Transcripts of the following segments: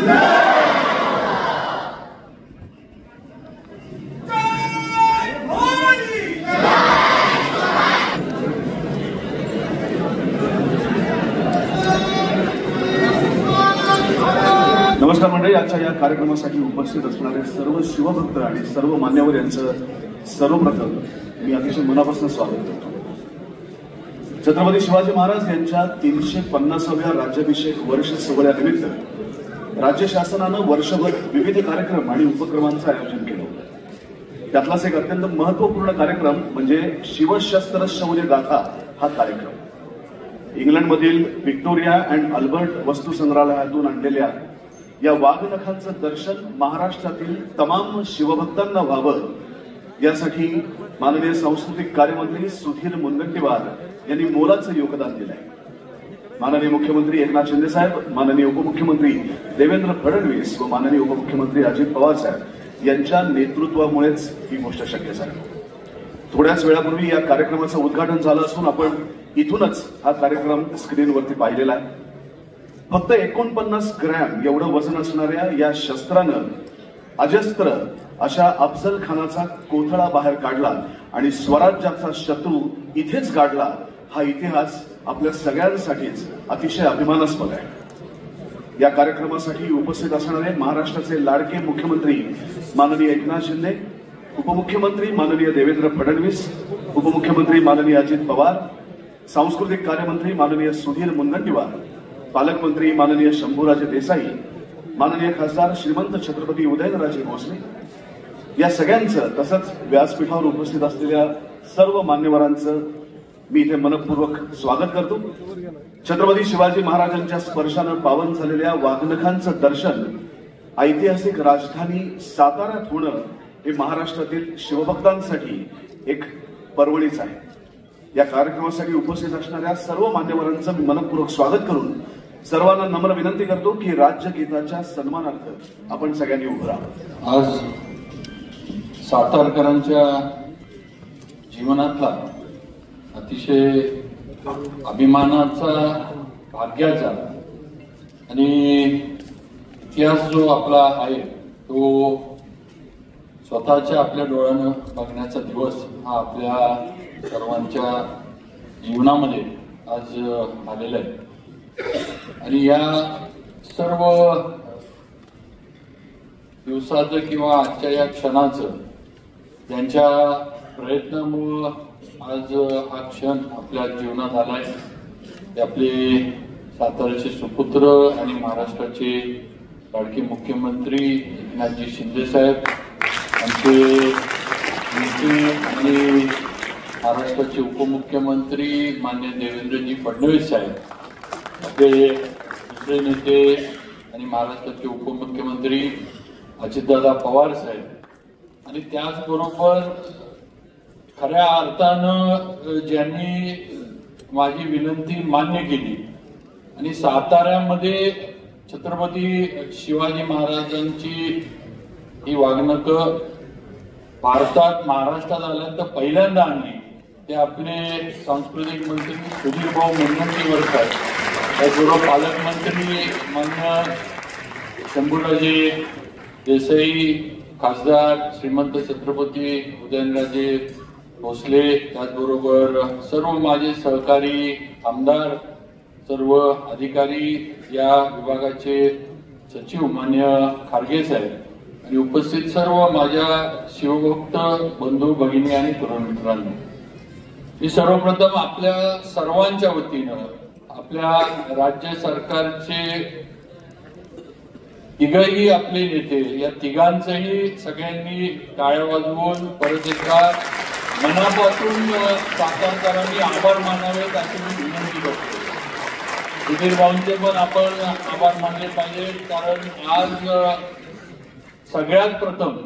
नमस्कार मंडळी, आजच्या या कार्यक्रमासाठी उपस्थित असणारे सर्व शिवभक्त आणि सर्व मान्यवर यांचं सर्वप्रथम मी अतिशय मनापासून स्वागत करतो. छत्रपती शिवाजी महाराज यांच्या 350व्या राज्याभिषेक वर्ष सोहळ्यानिमित्त राज्य शासनानं वर्षभर विविध कार्यक्रम आणि उपक्रमांचं आयोजन केलं होतं. त्यातलाच एक अत्यंत महत्वपूर्ण कार्यक्रम म्हणजे शिवशस्त्र शौर्य गाथा हा कार्यक्रम. इंग्लंडमधील व्हिक्टोरिया अँड अल्बर्ट वस्तू संग्रहालयातून आणलेल्या या वाघनखांचं दर्शन महाराष्ट्रातील तमाम शिवभक्तांना व्हावं यासाठी माननीय सांस्कृतिक कार्यमंत्री सुधीर मुनगंटीवार यांनी मोलाचं योगदान दिलंय. माननीय मुख्यमंत्री एकनाथ शिंदे साहेब, माननीय उपमुख्यमंत्री देवेंद्र फडणवीस व माननीय उपमुख्यमंत्री अजित पवार साहेब यांच्या नेतृत्वामुळेच ही गोष्ट शक्य झाली. थोड्याच वेळापूर्वी या कार्यक्रमाचं उद्घाटन झालं असून आपण इथूनच हा कार्यक्रम स्क्रीनवरती पाहिलेला आहे. फक्त 49 ग्रॅम एवढं वजन असणाऱ्या या शस्त्रानं अजस्त्र अशा अफजल खानाचा कोथळा बाहेर काढला आणि स्वराज्याचा शत्रू इथेच गाडला. हा इतिहास आपल्या सगळ्यांसाठीच अतिशय अभिमानास्पद आहे. या कार्यक्रमासाठी उपस्थित असणारे महाराष्ट्राचे लाडके मुख्यमंत्री माननीय एकनाथ शिंदे, उपमुख्यमंत्री माननीय देवेंद्र फडणवीस, उपमुख्यमंत्री माननीय अजित पवार, सांस्कृतिक कार्यमंत्री माननीय सुधीर मुनगंटीवार, पालकमंत्री माननीय शंभूराजे देसाई, माननीय खासदार श्रीमंत छत्रपती उदयनराजे भोसले या सगळ्यांचं तसंच व्यासपीठावर उपस्थित असलेल्या सर्व मान्यवरांचं मी इथे मनपूर्वक स्वागत करतो. छत्रपती शिवाजी महाराजांच्या स्पर्शानं पावन झालेल्या वाघनखांचं दर्शन ऐतिहासिक राजधानी साताऱ्यात होणं हे महाराष्ट्रातील शिवभक्तांसाठी एक पर्वणीच आहे. या कार्यक्रमासाठी उपस्थित असणाऱ्या सर्व मान्यवरांचं मी मनपूर्वक स्वागत करून सर्वांना नम्र विनंती करतो की राज्यगीताच्या सन्मानार्थ आपण सगळ्यांनी उभं राहावं. आज सातारकरांच्या जीवनातला अतिशय अभिमानाचा, भाग्याचा आणि इतिहास जो आपला आहे तो स्वतःच्या आपल्या डोळ्यानं बघण्याचा दिवस हा आपल्या सर्वांच्या जीवनामध्ये आज आलेला आहे. आणि या सर्व दिवसाचं किंवा आजच्या या क्षणाचं त्यांच्या प्रयत्नामुळं आज हा क्षण आपल्या जीवनात आलाय. ते आपले साताऱ्याचे सुपुत्र आणि महाराष्ट्राचे लाडके मुख्यमंत्री एकनाथजी शिंदे साहेब, आमचे मंत्री आणि महाराष्ट्राचे उपमुख्यमंत्री माननीय देवेंद्रजी फडणवीस साहेब, आपले दुसरे नेते आणि महाराष्ट्राचे उपमुख्यमंत्री अजितदादा पवार साहेब आणि त्याचबरोबर खऱ्या अर्थानं ज्यांनी माझी विनंती मान्य केली आणि साताऱ्यामध्ये छत्रपती शिवाजी महाराजांची ही वाघनखं भारतात महाराष्ट्रात आल्यानंतर पहिल्यांदा आणली ते आपले सांस्कृतिक मंत्री सुधीर भाऊ मुनगंटीवार साहेब, त्याचबरोबर पालकमंत्री मान्य शंभूराजे देसाई, खासदार श्रीमंत छत्रपती उदयनराजे भोसले, त्याचबरोबर सर्व माझे सहकारी आमदार, सर्व अधिकारी, या विभागाचे सचिव मान्य खारगे साहेब आणि उपस्थित सर्व माझ्या शिवभक्त बंधू भगिनी आणि तरुण मित्रांनो, मी सर्वप्रथम आपल्या सर्वांच्या वतीनं आपल्या राज्य सरकारचे तिघही आपले नेते या तिघांचंही सगळ्यांनी टाळ्या वाजवून परत एकदा मनापासून सातारकरांनी आभार मानावेत अशी मी विनंती करतो. सुधीर भाऊंचे पण आपण आभार मानले पाहिजे, कारण आज सगळ्यात प्रथम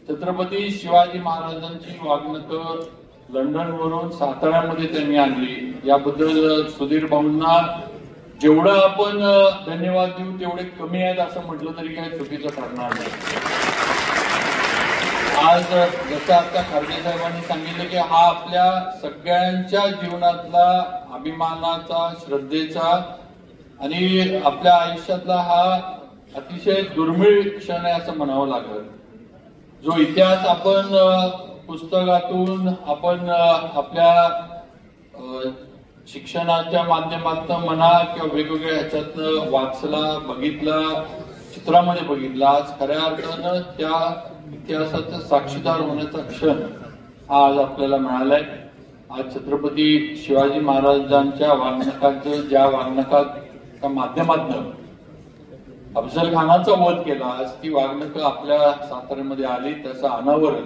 छत्रपती शिवाजी महाराजांची वाघनखं लंडनवरून साताऱ्यामध्ये त्यांनी आणली. याबद्दल सुधीर भाऊंना जेवढं आपण धन्यवाद देऊ तेवढे कमी आहेत असं म्हटलं तरी काही चुकीचं ठरणार नाही. आज जसं आता खारगे साहेबांनी सांगितलं की हा आपल्या सगळ्यांच्या जीवनातला अभिमानाचा, श्रद्धेचा आणि आपल्या आयुष्यातला हा अतिशय दुर्मिळ क्षण आहे असं म्हणावं लागेल. जो इतिहास आपण पुस्तकातून आपण आपल्या शिक्षणाच्या माध्यमातून म्हणा किंवा वेगवेगळ्या ह्याच्यातनं वाचला, बघितला, चित्रामध्ये बघितला, आज खऱ्या अर्थानं त्या इतिहासाचा साक्षीदार होण्याचा क्षण आज आपल्याला मिळालाय. आज छत्रपती शिवाजी महाराजांच्या वाङ्मयाचं ज्या वाङ्मयाच्या माध्यमातून अफजल खानाचा वध केला, आज ती वाङ्मय आपल्या साताऱ्यामध्ये आली. त्याचं अनावरण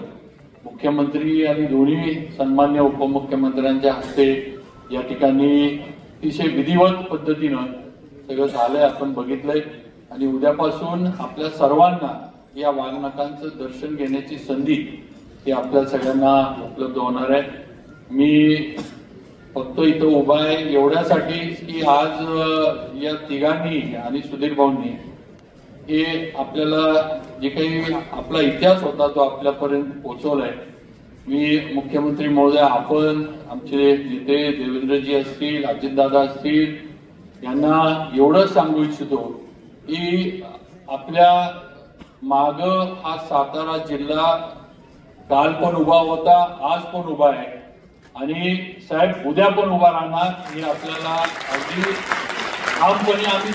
मुख्यमंत्री आणि दोन्ही सन्मान्य उपमुख्यमंत्र्यांच्या हस्ते या ठिकाणी अतिशय विधिवत पद्धतीनं सगळं झालंय, आपण बघितलंय. आणि उद्यापासून आपल्या सर्वांना या वाङ्मयाचं दर्शन घेण्याची संधी ही आपल्या सगळ्यांना उपलब्ध होणार आहे. मी फक्त इथं उभा आहे एवढ्यासाठी की आज या तिघांनी आणि सुधीर भाऊंनी हे आपल्याला जे काही आपला इतिहास होता तो आपल्यापर्यंत पोहोचवलाय. मी मुख्यमंत्री महोदय, आपण आमचे नेते देवेंद्रजी असतील, अजितदादा असतील, यांना एवढंच सांगू इच्छितो की आपल्या माग हा सातारा जिल्हा काल पण उभा होता, आज पण उभा आहे आणि साहेब उद्या पण उभा राहणार. हे आपल्याला अगदी ठामपणे आम्ही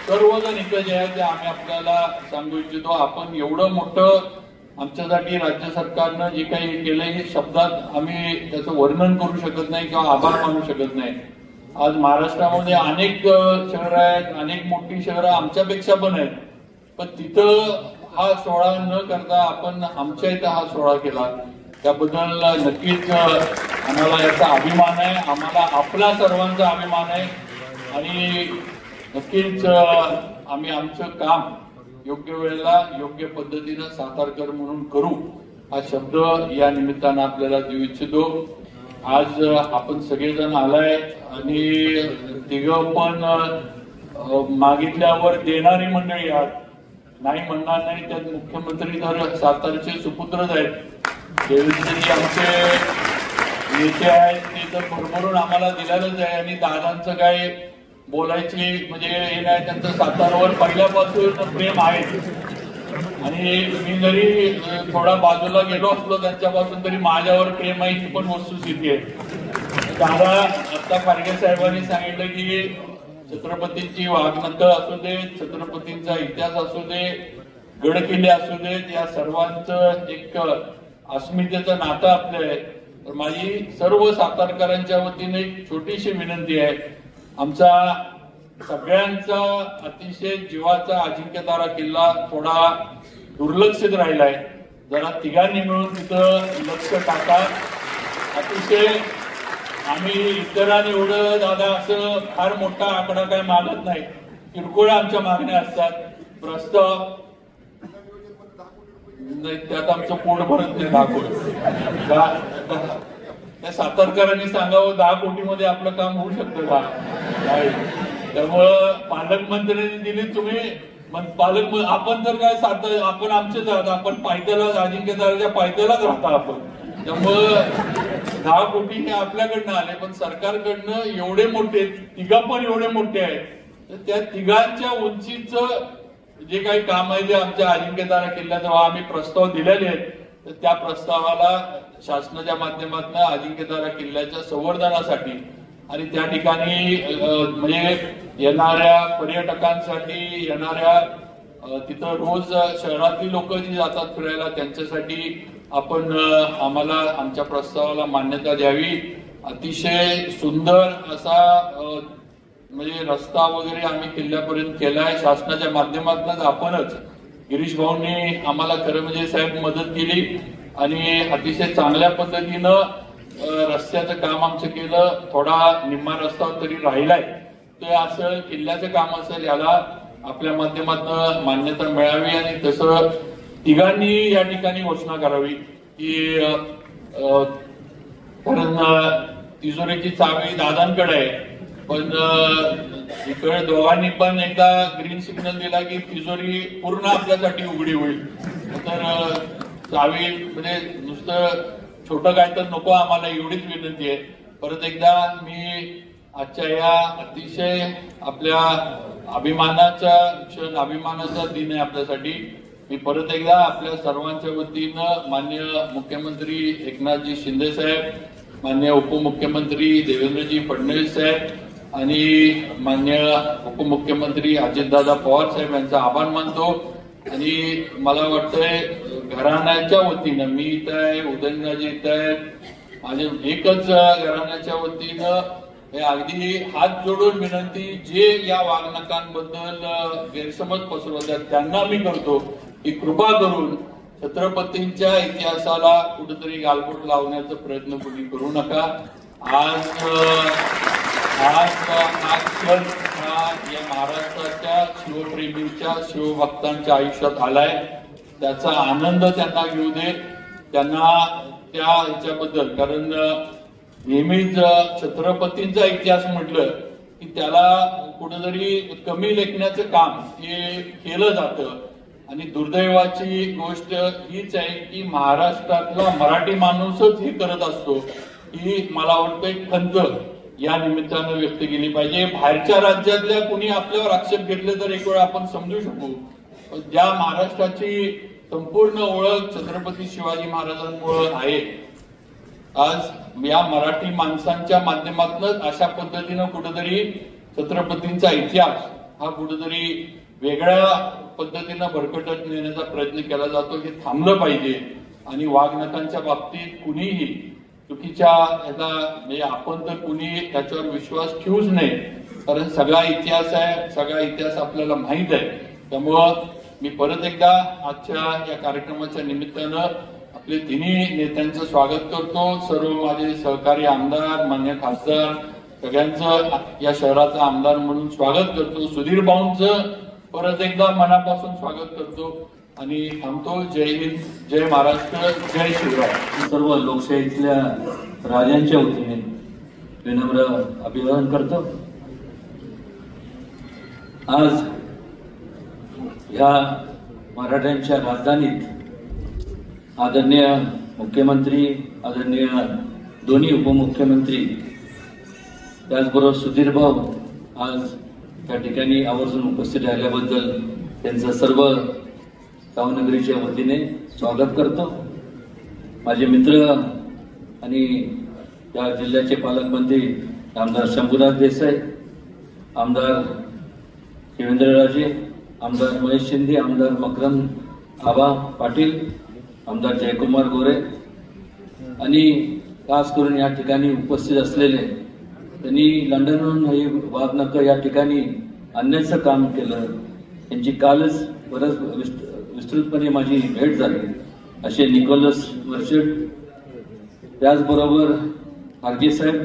सर्वजण इथं जे आहे ते आम्ही आपल्याला सांगू इच्छितो. आपण एवढं मोठं आमच्यासाठी राज्य सरकारनं जे काही केलंय हे शब्दात आम्ही त्याचं वर्णन करू शकत नाही किंवा आभार मानू शकत नाही. आज महाराष्ट्रामध्ये अनेक शहरं आहेत, अनेक मोठी शहरं आमच्यापेक्षा पण आहेत, पण तिथं हा सोहळा न करता आपण आमच्या इथं हा सोहळा केला, त्याबद्दल नक्कीच आम्हाला याचा अभिमान आहे. आम्हाला आपला सर्वांचा अभिमान आहे आणि नक्कीच आम्ही आमचं काम योग्य वेळेला योग्य पद्धतीनं सातारकर म्हणून करू हा शब्द या निमित्तानं आपल्याला देऊ इच्छितो. आज आपण सगळेजण आलाय आणि तिघं पण मागितल्यावर देणारी मंडळी आहात, नाही म्हणणार नाही. त्यात मुख्यमंत्री तर सातारचे सुपुत्रच आहेत, देवेंद्रजी आमचे नेते आहेत, ते तर भरभरून आम्हाला दिलेलंच आहे. आणि दादांचं काय बोलायची म्हणजे हे नाही, त्यांचं सातारावर पहिल्यापासून प्रेम आहे. आणि मी जरी थोडा बाजूला गेलो असलो त्यांच्यापासून तरी माझ्यावर प्रेम आहे ही पण वस्तुस्थिती आहे. दादा आता खारगे साहेबांनी सांगितलं की छत्रपतींची वाङ्मय असू दे, छत्रपतींचा इतिहास असू दे, गडकिल्ले असू देत, या सर्वांचं एक अस्मितेचं नातं आपलं आहे. तर माझी सर्व सातारकरांच्या वतीने एक छोटीशी विनंती आहे. आमचा सगळ्यांचा अतिशय जीवाचा अजिंक्यतारा किल्ला थोडा दुर्लक्षित राहिलाय, जरा तिघांनी मिळून तिथं लक्ष टाका. अतिशय आम्ही इतरांनी एवढं दादा असं फार मोठा आकडा काय मागत नाही, किरकोळ आमच्या मागण्या असतात. प्रस्ताव नाही त्यात आमचं पोट भरत नाही. 10 कोटी त्या सातारकरांनी सांगावं 10 कोटीमध्ये आपलं काम होऊ शकतं का? त्यामुळं पालकमंत्र्यांनी दिली, तुम्ही आपण तर काय आपण आमचेच आहात, आपण पायथ्याला अजिंक्यताराच्या पायथ्यालाच राहता आपण. त्यामुळं 10 कोटी हे आपल्याकडनं आले, पण सरकारकडनं एवढे मोठे तिघा पण एवढे मोठे आहेत, तर त्या तिघांच्या उंचीचं जे काही काम आहे ते आमच्या अजिंक्यतारा किल्ल्याचं आम्ही प्रस्ताव दिलेले आहेत. तर त्या प्रस्तावाला शासनाच्या माध्यमातून अजिंक्यतारा किल्ल्याच्या संवर्धनासाठी आणि त्या ठिकाणी म्हणजे येणाऱ्या पर्यटकांसाठी, येणाऱ्या तिथं रोज शहरातली लोक जी जातात फिरायला त्यांच्यासाठी आपण आम्हाला आमच्या प्रस्तावाला मान्यता द्यावी. अतिशय सुंदर असा म्हणजे रस्ता वगैरे आम्ही किल्ल्यापर्यंत केलाय शासनाच्या माध्यमातूनच. आपणच गिरीश भाऊंनी आम्हाला खरं म्हणजे साहेब मदत केली आणि अतिशय चांगल्या पद्धतीनं रस्त्याचं काम आमचं केलं. थोडा निम्मा रस्ता तरी राहिलाय, तर असं किल्ल्याचं काम असेल याला आपल्या माध्यमातून मान्यता मिळावी आणि तसं तिघांनी या ठिकाणी घोषणा करावी की कारण तिजोरीची चावी दादांकडे आहे, पण इकडे दोघांनी पण एकदा ग्रीन सिग्नल दिला की तिजोरी पूर्ण आपल्यासाठी उघडी होईल. तर चावी म्हणजे नुसतं छोटं काय तर नको आम्हाला, एवढीच विनंती आहे. परत एकदा मी आजच्या या अतिशय आपल्या अभिमानाचा क्षण, अभिमानाचा दिन आहे आपल्यासाठी. मी परत एकदा आपल्या सर्वांच्या वतीनं माननीय मुख्यमंत्री एकनाथजी शिंदे साहेब, माननीय उपमुख्यमंत्री देवेंद्रजी फडणवीस साहेब आणि माननीय उपमुख्यमंत्री अजितदादा पवार साहेब यांचा आभार मानतो. आणि मला वाटतंय घराण्याच्या वतीनं, मी इथं आहे, उदयनराजे इथं आहेत, माझे एकच घराण्याच्या वतीनं हे अगदी हात जोडून विनंती, जे या वागणकांबद्दल गैरसमज पसरवतात त्यांना मी करतो की कृपा करून छत्रपतींच्या इतिहासाला कुठेतरी गालबोट लावण्याचा प्रयत्न कुणी करू नका. आज हा क्षण या महाराष्ट्राच्या शिवप्रेमींच्या, शिवभक्तांच्या आयुष्यात आलाय. त्याचा आनंद त्यांना घेऊ दे. त्यांना त्या ह्याच्याबद्दल, कारण नेहमीच छत्रपतींचा इतिहास म्हटलं की त्याला कुठेतरी कमी लेखण्याचं काम हे केलं जातं. आणि दुर्दैवाची गोष्ट हीच आहे की महाराष्ट्रातला मराठी माणूसच हे करत असतो. ही मला वाटतं एक खंत या निमित्तानं व्यक्त केली पाहिजे. बाहेरच्या राज्यातल्या कुणी आपल्यावर आक्षेप घेतले तर एक वेळ आपण समजू शकू. ज्या महाराष्ट्राची संपूर्ण ओळख छत्रपती शिवाजी महाराजांमुळे आहे, आज या मराठी माणसांच्या माध्यमातून अशा पद्धतीनं कुठेतरी छत्रपतींचा इतिहास हा कुठेतरी वेगळ्या पद्धतीनं भरकटत नेण्याचा प्रयत्न केला जातो. हे थांबलं पाहिजे. आणि वाघनखांच्या बाबतीत कुणीही चुकीच्या ह्याचा म्हणजे आपण तर कुणी त्याच्यावर विश्वास ठेवूच नाही, कारण सगळा इतिहास आहे, सगळा इतिहास आपल्याला माहीत आहे. त्यामुळं मी परत एकदा आजच्या या कार्यक्रमाच्या निमित्तानं आपले तिन्ही नेत्यांचं स्वागत करतो. सर्व माझे सहकारी आमदार, मान्य खासदार सगळ्यांचं या शहराचा आमदार म्हणून स्वागत करतो. सुधीर भाऊंचं परत एकदा मनापासून स्वागत करतो आणि थांबतो. जय हिंद, जय महाराष्ट्र, जय शिवराय. सर्व लोकशाहीतल्या राजांच्या वतीने विनम्र अभिवादन करतो. आज ह्या मराठ्यांच्या राजधानीत आदरणीय मुख्यमंत्री, आदरणीय दोन्ही उपमुख्यमंत्री, त्याचबरोबर सुधीर भाऊ आज त्या ठिकाणी आवर्जून उपस्थित राहिल्याबद्दल त्यांचं सर्व सावनगरीच्या वतीने स्वागत करतो. माझे मित्र आणि या जिल्ह्याचे पालकमंत्री आमदार शंभूराज देसाई, आमदार शिवेंद्रराजे, आमदार महेश शिंदे, आमदार मकरंद आबा पाटील, आमदार जयकुमार गोरे आणि खास करून या ठिकाणी उपस्थित असलेले, त्यांनी लंडनहून हे वाघनखं या ठिकाणी आणण्याचं काम केलं. त्यांची कालच बरंच विस्तृतपणे माझी भेट झाली, असे निकोलस वर्षेट, त्याचबरोबर खारगे साहेब,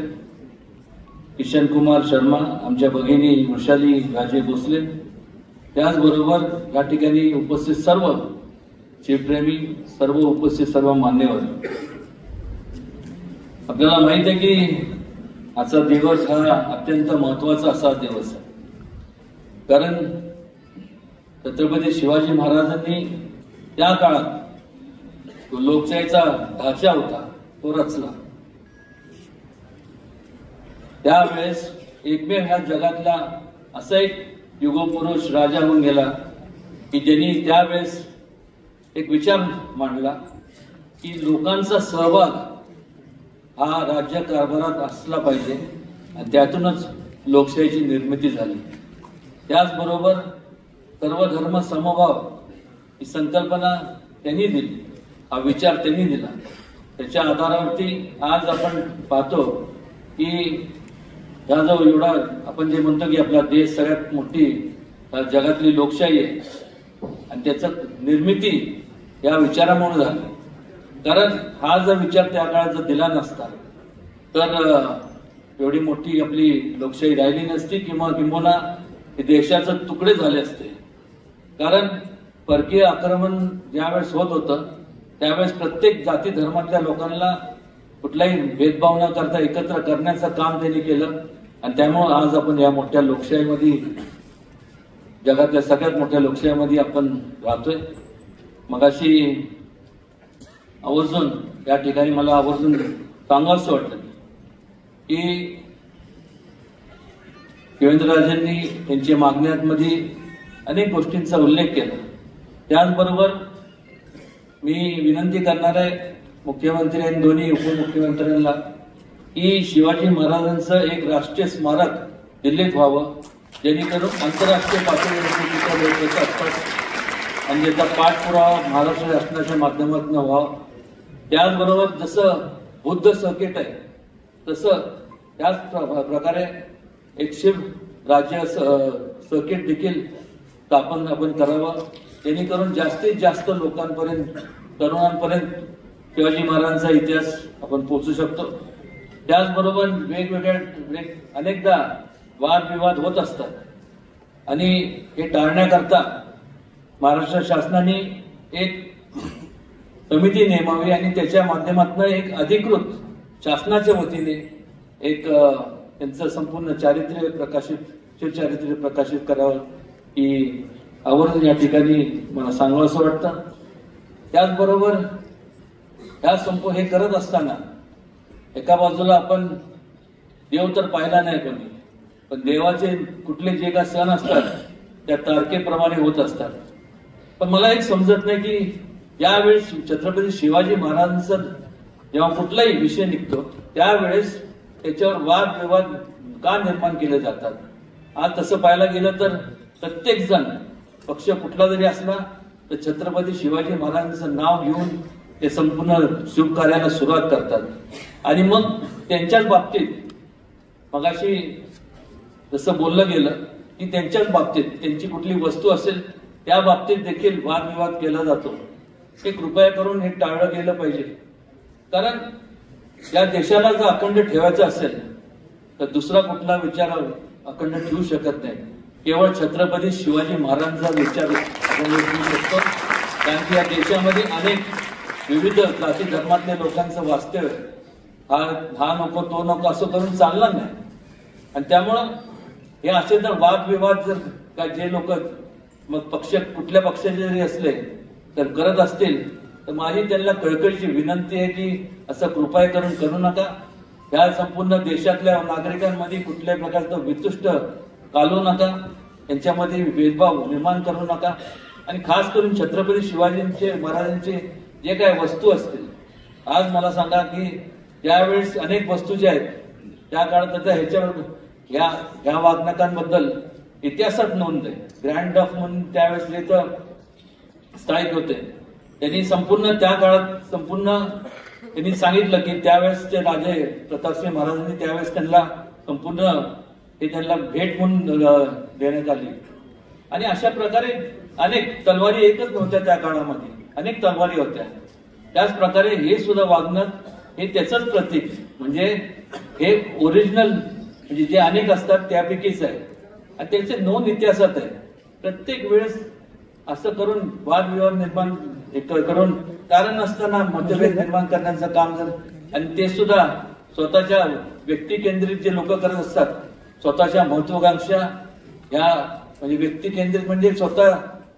किशन कुमार शर्मा, आमच्या भगिनी वृषाली राजे भोसले, त्याचबरोबर या ठिकाणी उपस्थित सर्व शिवप्रेमी, सर्व उपस्थित सर्व मान्यवर. आपल्याला माहित आहे की आजचा दिवस हा अत्यंत महत्वाचा असा दिवस आहे, कारण छत्रपती शिवाजी महाराजांनी त्या काळात जो लोकशाहीचा ढाचा होता तो रचला. त्यावेळेस एकमेव ह्या जगातला असा एक युगपुरुष राजा होऊन गेला की ज्यांनी त्यावेळेस एक विचार मांडला की लोकांचा सहभाग हा राज्य कारभारात असला पाहिजे आणि त्यातूनच लोकशाहीची निर्मिती झाली. त्याचबरोबर सर्व धर्म समभाव ही संकल्पना त्यांनी दिली, हा विचार त्यांनी दिला. त्याच्या आधारावरती आज आपण पाहतो की हा जो एवढा आपण जे म्हणतो की आपला देश सगळ्यात मोठी जगातली लोकशाही आहे आणि त्याचं निर्मिती या विचारामुळे झाली. कारण हा जर विचार त्या काळात जर दिला नसता तर एवढी मोठी आपली लोकशाही राहिली नसती किंबहुना देशाचे तुकडे झाले असते. कारण परकीय आक्रमण ज्यावेळेस होत होतं त्यावेळेस प्रत्येक जाती धर्मातल्या लोकांना कुठलाही भेदभाव न करता एकत्र करण्याचं काम त्यांनी केलं आणि त्यामुळे आज आपण या मोठ्या लोकशाहीमध्ये, जगातल्या सगळ्यात मोठ्या लोकशाहीमध्ये आपण राहतोय. मगाशी आवर्जून या ठिकाणी मला आवर्जून सांगावंसं वाटलं की शिवेंद्रराजेंनी त्यांच्या मागण्यांमध्ये अनेक गोष्टींचा उल्लेख केला. त्याचबरोबर मी विनंती करणार आहे मुख्यमंत्री आणि दोन्ही उपमुख्यमंत्र्यांना की शिवाजी महाराजांचं एक राष्ट्रीय स्मारक दिल्लीत व्हावं, जेणेकरून आंतरराष्ट्रीय पातळीवर लोक असतात आणि त्याचा पाठपुरावा महाराष्ट्र शासनाच्या माध्यमातून व्हावा. त्याचबरोबर जसं बुद्ध सर्किट आहे तसं त्याच प्रकारे एक शिव राज्य सर्किट देखील स्थापन आपण करावं, जेणेकरून जास्तीत जास्त लोकांपर्यंत, तरुणांपर्यंत शिवाजी महाराजांचा इतिहास आपण पोहोचू शकतो. त्याचबरोबर वेगवेगळ्या अनेकदा वादविवाद होत असतात आणि हे टाळण्याकरता महाराष्ट्र शासनाने एक समिती नेमावी आणि त्याच्या माध्यमातून एक अधिकृत शासनाच्या वतीने एक त्यांचं संपूर्ण चारित्र्य प्रकाशित, शिवचारित्र्य प्रकाशित करावं ही आवर्जून या ठिकाणी मला सांगावं असं वाटतं. त्याचबरोबर हे करत असताना एका बाजूला आपण देव तर पाहिला नाही कोणी, पण देवाचे कुठले जे काही सण असतात त्या तारखेप्रमाणे होत असतात. पण मला एक समजत नाही की यावेळेस छत्रपती शिवाजी महाराजांचा जेव्हा कुठलाही विषय निघतो त्यावेळेस त्याच्यावर वादविवाद का निर्माण केले जातात. आज तसं पाहायला गेलं तर प्रत्येक जण पक्ष कुठला जरी असला तर छत्रपती शिवाजी महाराजांचं नाव घेऊन ते संपूर्ण शुभ कार्याला सुरुवात करतात आणि मग त्यांच्याच बाबतीत मगाशी जसं बोललं गेलं की त्यांच्याच बाबतीत त्यांची कुठली वस्तू असेल त्या बाबतीत देखील वादविवाद केला जातो. हे कृपया करून हे टाळलं गेलं पाहिजे, कारण या देशाला जर अखंड ठेवायचं असेल तर दुसरा कुठला विचार अखंड ठेवू शकत नाही. केवळ छत्रपती शिवाजी महाराजांचा विचार आपण ठेवू शकतो, कारण की या देशामध्ये अनेक विविध जाती धर्मातल्या लोकांचं वास्तव्य हा नको तो नको असं करून चालणार नाही. आणि त्यामुळं हे असे जर वादविवाद जर का जे लोक मग पक्ष कुठल्या पक्षाचे जरी असले तर करत असतील तर माझी त्यांना कळकळीची विनंती आहे की असं कृपया करून करू नका. या संपूर्ण देशातल्या नागरिकांमध्ये कुठल्याही प्रकारचं वितुष्ट कालवू नका, त्यांच्यामध्ये भेदभाव निर्माण करू नका. आणि खास करून छत्रपती शिवाजींचे महाराजांचे जे काही वस्तू असतील, आज मला सांगा की यावेळेस अनेक वस्तू ज्या आहेत त्या काळात आता ह्याच्यावर ह्या वागणकांबद्दल इतिहासात नोंद आहे. ग्रँड डफ म्हणून त्यावेळेस जे तर स्थायिक होते त्यांनी संपूर्ण त्या काळात त्यांनी सांगितलं की त्यावेळेसचे राजे प्रतापसिंह महाराजांनी त्यावेळेस त्यांना संपूर्ण हे त्यांना भेट म्हणून देण्यात आली. आणि अशा प्रकारे अनेक तलवारी एकच नव्हत्या त्या काळामध्ये, अनेक तलवारी होत्या. त्याच प्रकारे हे सुद्धा वागणं हे त्याचंच प्रतीक, म्हणजे हे ओरिजिनल म्हणजे जे अनेक असतात त्यापैकीच आहे आणि त्याचे नोंद इतिहासात आहे. प्रत्येक वेळेस असं करून वादविवाद निर्माण करून कारण नसताना मतभेद निर्माण करण्याचं काम झालं. आणि ते सुद्धा स्वतःच्या व्यक्ती केंद्रित जे लोक करत असतात, स्वतःच्या महत्वाकांक्षा ह्या म्हणजे व्यक्ती केंद्रित म्हणजे स्वतः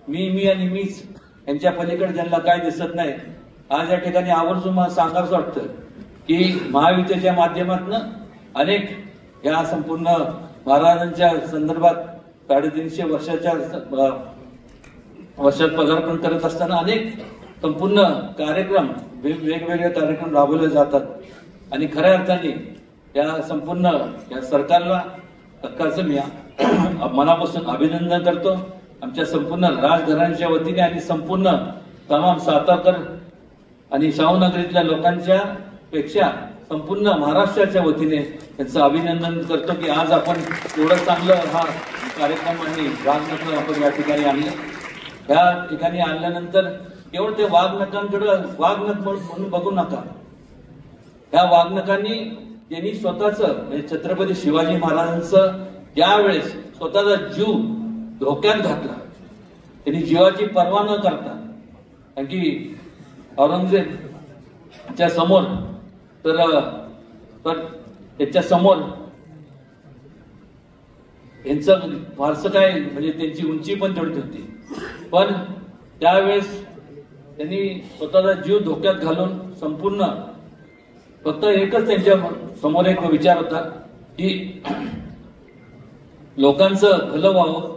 मी आणि मीच यांच्या पलीकडे ज्यांना काय दिसत नाही. आज या ठिकाणी आवर्जून मला सांगावंसं वाटतं की महायुतीच्या माध्यमातून अनेक या संपूर्ण महाराजांच्या संदर्भात 350 वर्षात पदार्पण करत असताना अनेक संपूर्ण कार्यक्रम वेगवेगळे कार्यक्रम राबवले जातात. आणि खऱ्या अर्थाने या संपूर्ण या सरकारचं मी मनापासून अभिनंदन करतो. आमच्या संपूर्ण राजघराण्याच्या वतीने आणि संपूर्ण तमाम सातारकर आणि शाहूनगरीतल्या लोकांच्या पेक्षा संपूर्ण महाराष्ट्राच्या वतीने त्यांचं अभिनंदन करतो की आज आपण एवढं चांगलं हा कार्यक्रम आणि वाघनटक आपण या ठिकाणी आणलं. या ठिकाणी आणल्यानंतर केवळ ते वाघनटांकडे वाघनट म्हणून बघू नका. ह्या वाघनटांनी त्यांनी स्वतःचं म्हणजे छत्रपती शिवाजी महाराजांचं ज्यावेळेस स्वतःचा जीव धोक्यात घातला, त्यांनी जीवाची पर्वा न करता, कारण की औरंगजेबच्या समोर तर त्याच्या समोर यांचं फारसं काय म्हणजे त्यांची उंची पण तेवढी होती, पण त्यावेळेस त्यांनी स्वतःचा जीव धोक्यात घालून संपूर्ण फक्त एकच त्यांच्या समोर एक विचार होता की लोकांचं भलं व्हावं,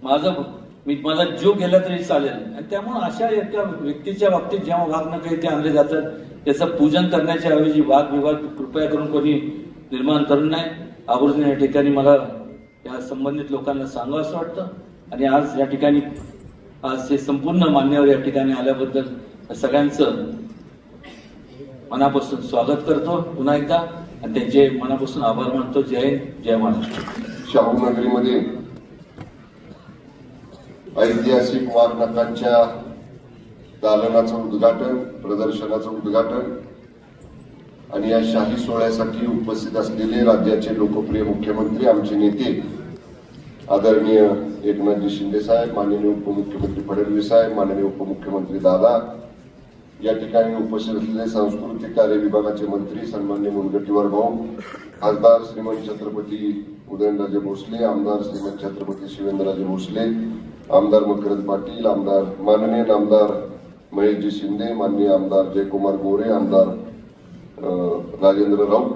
माझा जीव गेला तरी चालेल. आणि त्यामुळे अशा एका व्यक्तीच्या बाबतीत जेव्हा वाघ नका इथे आणले जातात त्याचं पूजन करण्याच्या ऐवजी वादविवाद कृपया करून कोणी निर्माण करू नये. आवर्जून या ठिकाणी मला या संबंधित लोकांना सांगावं असं वाटतं. आणि आज या ठिकाणी आज हे संपूर्ण मान्यवर या ठिकाणी आल्याबद्दल सगळ्यांचं मनापासून स्वागत करतो पुन्हा एकदा आणि त्यांचे मनापासून आभार मानतो. जय हिंद, जय महाराष्ट्र. शाहू नगरीमध्ये ऐतिहासिक वाघ नकांच्या दालनाचं उद्घाटन, प्रदर्शनाचं उद्घाटन आणि या शाही सोहळ्यासाठी उपस्थित असलेले राज्याचे लोकप्रिय मुख्यमंत्री, आमचे नेते आदरणीय एकनाथजी शिंदे साहेब, माननीय उपमुख्यमंत्री फडणवीस साहेब, माननीय उपमुख्यमंत्री दादा, या ठिकाणी उपस्थित असलेले सांस्कृतिक कार्य विभागाचे मंत्री सन्माननीय मुनगंटीवार भाऊ, खासदार श्रीमंत छत्रपती उदयनराजे भोसले, आमदार श्रीमंत छत्रपती शिवेंद्रराजे भोसले, आमदार मकरंद पाटील, माननीय नामदार महेशजी शिंदे, माननीय आमदार जयकुमार गोरे, आमदार राजेंद्र राऊत,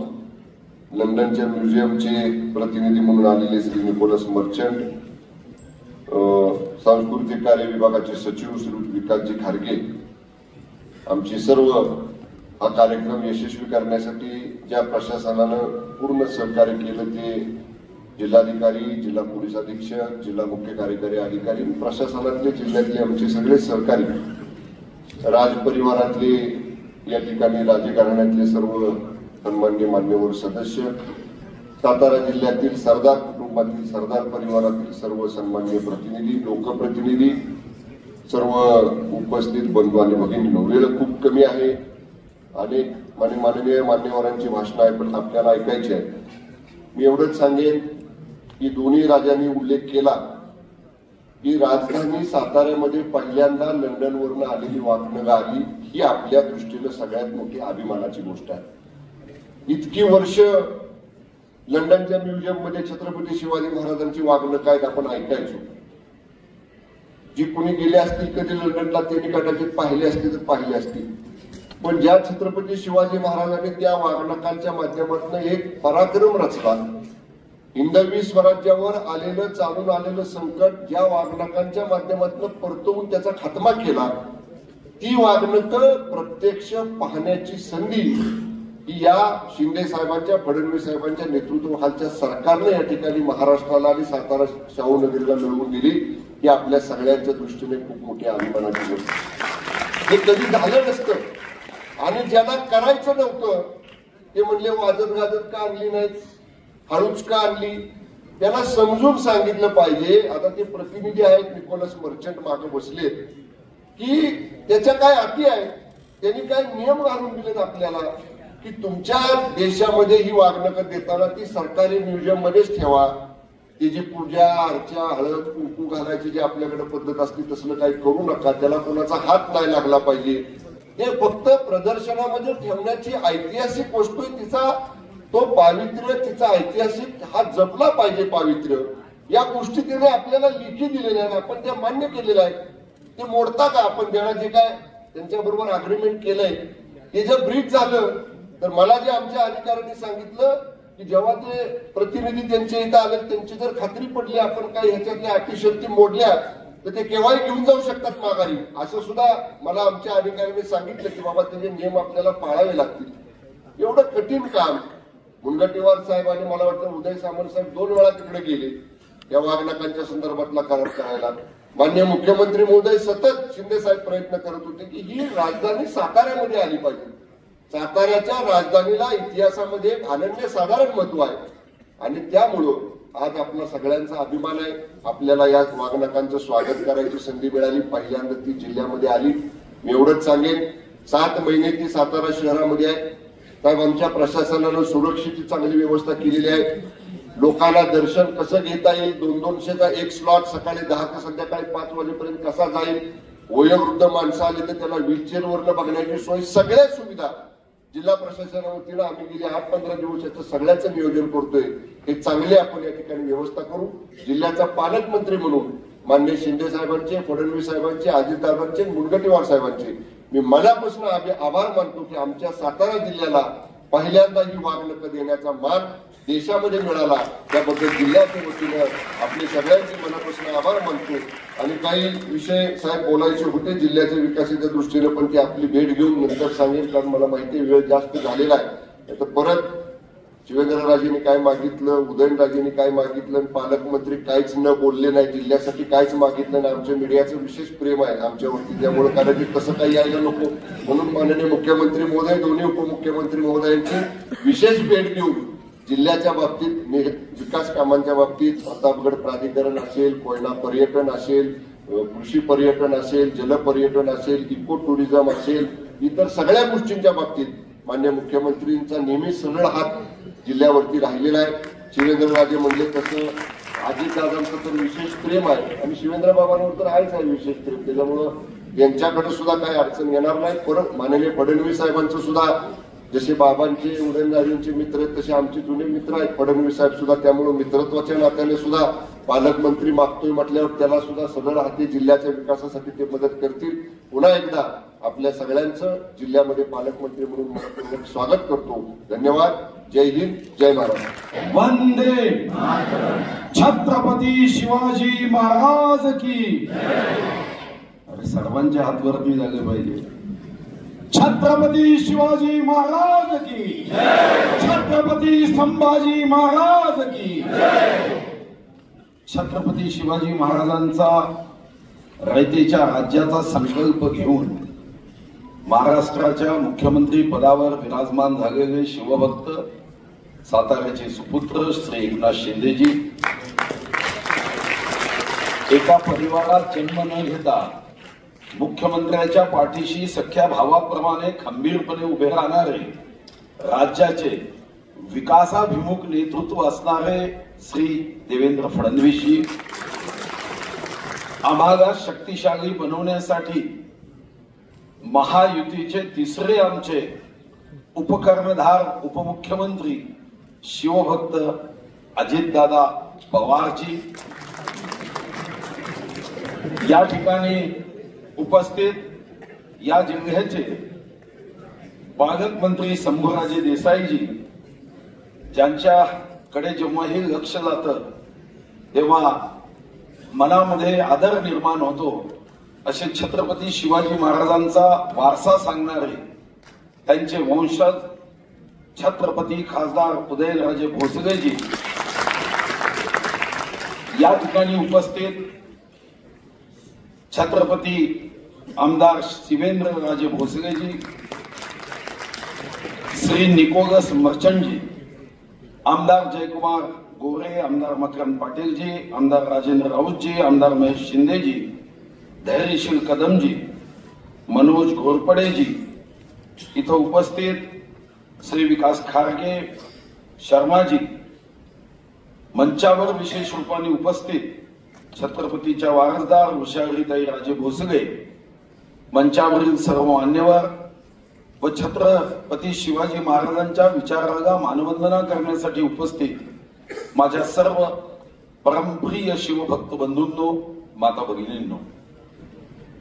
लंडनच्या म्युझियमचे प्रतिनिधी म्हणून आलेले श्री निकोलस मर्चंट, सांस्कृतिक कार्य विभागाचे सचिव श्री विकासजी खारगे, आमची सर्व हा कार्यक्रम यशस्वी करण्यासाठी ज्या प्रशासनानं पूर्ण सहकार्य केलं ते जिल्हाधिकारी, जिल्हा पोलीस अधीक्षक, जिल्हा मुख्य कार्यकारी अधिकारी, प्रशासनातले जिल्ह्यातले आमचे सगळे सहकारी, राजपरिवारातले या ठिकाणी राजघराण्यातले सर्व सन्मान्य मान्यवर सदस्य, सातारा जिल्ह्यातील सरदार कुटुंबातील सरदार परिवारातील सर्व सन्मान्य प्रतिनिधी, लोकप्रतिनिधी, सर्व उपस्थित बंधू आणि भगिनींनो, वेळ खूप कमी आहे. अनेक माननीय मान्यवरांची भाषणं आहे पण आपल्याला ऐकायची आहे. मी एवढंच सांगेन की दोन्ही राजांनी उल्लेख केला की राजधानी साताऱ्यामध्ये पहिल्यांदा लंडनवरून आलेली वाघनगा आली, ही आपल्या दृष्टीनं सगळ्यात मोठी अभिमानाची गोष्ट आहे. इतकी वर्ष लंडनच्या म्युझियम मध्ये छत्रपती शिवाजी महाराजांची वाघनगा आहेत आपण ऐकायचो. जी कोणी गेले असतील कधी लंडनला त्यांनी कदाचित पाहिले असते तर पाहिले असतील, पण ज्या छत्रपती शिवाजी महाराजांनी त्या वाघनकांच्या माध्यमातून एक पराक्रम रचला, हिंदवी स्वराज्यावर आलेलं चालून आलेलं संकट ज्या वाघनकांच्या माध्यमातून परतवून त्याचा खात्मा केला, ती वाघनकं प्रत्यक्ष पाहण्याची संधी ही या शिंदे साहेबांच्या, फडणवीस साहेबांच्या नेतृत्वाखालच्या सरकारने या ठिकाणी महाराष्ट्राला आणि सातारा शाहू नगरीला मिळवून दिली. ही आपल्या सगळ्यांच्या दृष्टीने खूप मोठी अभिमानाची गोष्ट. हे कधी झालं नसतं आणि ज्यांना करायचं नव्हतं ते म्हणले वाजत गाजत का आणली नाहीत, हळूच का आणली, त्यांना समजून सांगितलं पाहिजे. आता ते प्रतिनिधी आहेत निकोलस मर्चंट मागे बसले की त्याच्या काय अटी आहेत, त्यांनी काय नियम घालून दिलेत आपल्याला की तुमच्या देशामध्ये ही वागणूक देताना ती सरकारी म्युझियम मध्येच ठेवा. त्याची पूजा अर्चा हळद कुंकू घालायची जी आपल्याकडे पद्धत असते तसलं काही करू नका, त्याला कोणाचा हात नाही लागला पाहिजे. हे फक्त प्रदर्शनामध्ये ठेवण्याची ऐतिहासिक गोष्ट आहे, तिचा तो पावित्र्य, तिचा ऐतिहासिक हा जपला पाहिजे पावित्र्य. या गोष्टी त्याने आपल्याला लिखी दिलेल्या आहेत, आपण त्या मान्य केलेल्या आहेत. ते मोडता का आपण त्यांना जे काय त्यांच्या बरोबर अग्रीमेंट केलंय ते जर ब्रीच झालं तर मला जे आमच्या अधिकाऱ्यांनी सांगितलं की जेव्हा ते प्रतिनिधी त्यांच्या इथं आले त्यांची जर खात्री पडली आपण काय ह्याच्यातल्या अटी शर्ती मोडल्या तर ते केव्हाही घेऊन जाऊ शकतात माघारी, असं सुद्धा मला आमच्या अधिकाऱ्यांनी सांगितलं की बाबा त्याचे नियम आपल्याला पाळावे लागतील. एवढं कठीण काम मुनगंटीवार साहेब आणि मला वाटतं उदय सामंत साहेब 2 वेळा तिकडे गेले या वाघनकांच्या संदर्भातला करार करायला. माननीय मुख्यमंत्री महोदय सतत शिंदे साहेब प्रयत्न करत होते की ही राजधानी साताऱ्यामध्ये आली पाहिजे. साताऱ्याच्या राजधानीला इतिहासामध्ये एक अनन्यसाधारण महत्व आहे आणि त्यामुळं आज आपला सगळ्यांचा अभिमान आहे. आपल्याला या वाघनकांचं स्वागत करायची संधी मिळाली, पहिल्यांदा ती जिल्ह्यामध्ये आली. मी एवढंच सांगेन 7 महिने ती सातारा शहरामध्ये आहे. साहेब आमच्या प्रशासनानं सुरक्षेची चांगली व्यवस्था केलेली आहे. लोकांना दर्शन कसं घेता येईल, 200चा एक स्लॉट सकाळी 10 ते संध्याकाळी 5 वाजेपर्यंत कसा जाईल, वयोवृद्ध माणसं आले तर त्याला व्हीलचेअरवरनं बघण्याची सोय, सगळ्या सुविधा जिल्हा प्रशासनावतीनं आम्ही गेले 8-15 दिवस याचं सगळ्याचं नियोजन करतोय. हे चांगले आपण या ठिकाणी व्यवस्था करू. जिल्ह्याचा पालकमंत्री म्हणून माननीय शिंदे साहेबांचे, फडणवीस साहेबांचे, अजितदादांचे, मुनगंटीवार साहेबांचे मी मनापासून आभार मानतो की आमच्या सातारा जिल्ह्याला पहिल्यांदा ही वागणूक देण्याचा मान देशामध्ये मिळाला, त्याबद्दल जिल्ह्याच्या वतीनं आपले सगळ्यांचे मनापासून आभार मानतो. आणि काही विषय साहेब बोलायचे होते जिल्ह्याच्या विकासाच्या दृष्टीने, पण ती आपली भेट घेऊन नंतर सांगेल, कारण मला माहिती आहे वेळ जास्त झालेला आहे. तर परत शिवेंद्रराजेंनी काय मागितलं, उदयनराजेंनी काय मागितलं, पालकमंत्री काहीच न बोलले नाही, जिल्ह्यासाठी काहीच मागितलं नाही. आमच्या मीडियाचं विशेष प्रेम आहे आमच्यावरती, त्यामुळे कारण की तसं काही यायला नको म्हणून माननीय मुख्यमंत्री महोदय, दोन्ही उपमुख्यमंत्री महोदयांची विशेष भेट घेऊन जिल्ह्याच्या बाबतीत, विकास कामांच्या बाबतीत, प्रतापगड प्राधिकरण असेल, कोयना पर्यटन असेल, कृषी पर्यटन असेल, जलपर्यटन असेल, इको टुरिझम असेल, इतर सगळ्या गोष्टींच्या बाबतीत माननीय मुख्यमंत्रींचा नेहमी सरळ हात जिल्ह्यावरती राहिलेला आहे. शिवेंद्रराजे म्हणले तसं अजितदादांचं तर विशेष प्रेम आहे आणि शिवेंद्र बाबांवर तर आहेच आहे विशेष प्रेम, त्याच्यामुळं यांच्याकडे सुद्धा काही अडचण येणार नाही. परत माननीय फडणवीस साहेबांचं सुद्धा जसे बाबांचे उदयनराजेंचे मित्र आहेत तसे आमचे जुने मित्र आहेत फडणवीस साहेब सुद्धा, त्यामुळे मित्रत्वाच्या नात्याने सुद्धा पालकमंत्री मागतोय म्हटल्यावर त्याला सुद्धा सरळ हाती जिल्ह्याच्या विकासासाठी ते मदत करतील. पुन्हा एकदा आपल्या सगळ्यांचं जिल्ह्यामध्ये पालकमंत्री म्हणून मनपूर्वक स्वागत करतो. धन्यवाद. जय हिंद, जय महाराष्ट्र. वंदे छत्रपती शिवाजी महाराज की. अरे सर्वांच्या हातवरती झाले पाहिजे. छत्रपती शिवाजी महाराज की. छत्रपती संभाजी महाराज की. छत्रपती शिवाजी महाराजांचा रयतेच्या राज्याचा संकल्प घेऊन महाराष्ट्राच्या मुख्यमंत्री पदावर विराजमान झालेले शिवभक्त साताऱ्याचे सुपुत्र श्री एकनाथ शिंदेजी एका परिवारात जन्म न घेता मुख्यमंत्र्याच्या पाठीशी सख्या भावाप्रमाणे खंबीरपणे उभे राहणारे, राज्याचे विकासाभिमुख नेतृत्व असणारे श्री देवेंद्र फडणवीसजी आम्हाला शक्तिशाली बनवण्यासाठी महायुतीचे तिसरे आमचे उपकर्णधार उपमुख्यमंत्री शिवभक्त अजितदादा पवारजी या ठिकाणी उपस्थित, या जिल्ह्याचे पालकमंत्री शंभूराजे देसाईजी ज्यांच्याकडे जेव्हा हे लक्ष जातं तेव्हा मनामध्ये आदर निर्माण होतो, असे छत्रपती शिवाजी महाराजांचा वारसा सांगणारे त्यांचे वंशज छत्रपती खासदार उदयनराजे भोसलेजी या ठिकाणी उपस्थित, छत्रपती आमदार शिवेंद्रराजे भोसलेजी, श्री निकोलस मर्चंटजी, आमदार जयकुमार गोरे, आमदार मकरंद पाटीलजी, आमदार राजेंद्र राऊतजी, आमदार महेश शिंदेजी, धैर्यशील कदमजी, मनोज घोरपडेजी, इथं उपस्थित श्री विकास खारगे शर्माजी, मंचावर विशेष रूपाने उपस्थित छत्रपतीच्या वारसदार उषारीताई राजे भोसले, मंचावरील सर्व मान्यवर व छत्रपती शिवाजी महाराजांच्या विचाराला मानवंदना करण्यासाठी उपस्थित माझ्या सर्व परमप्रिय शिवभक्त बंधूंनो, माता भगिनींनो,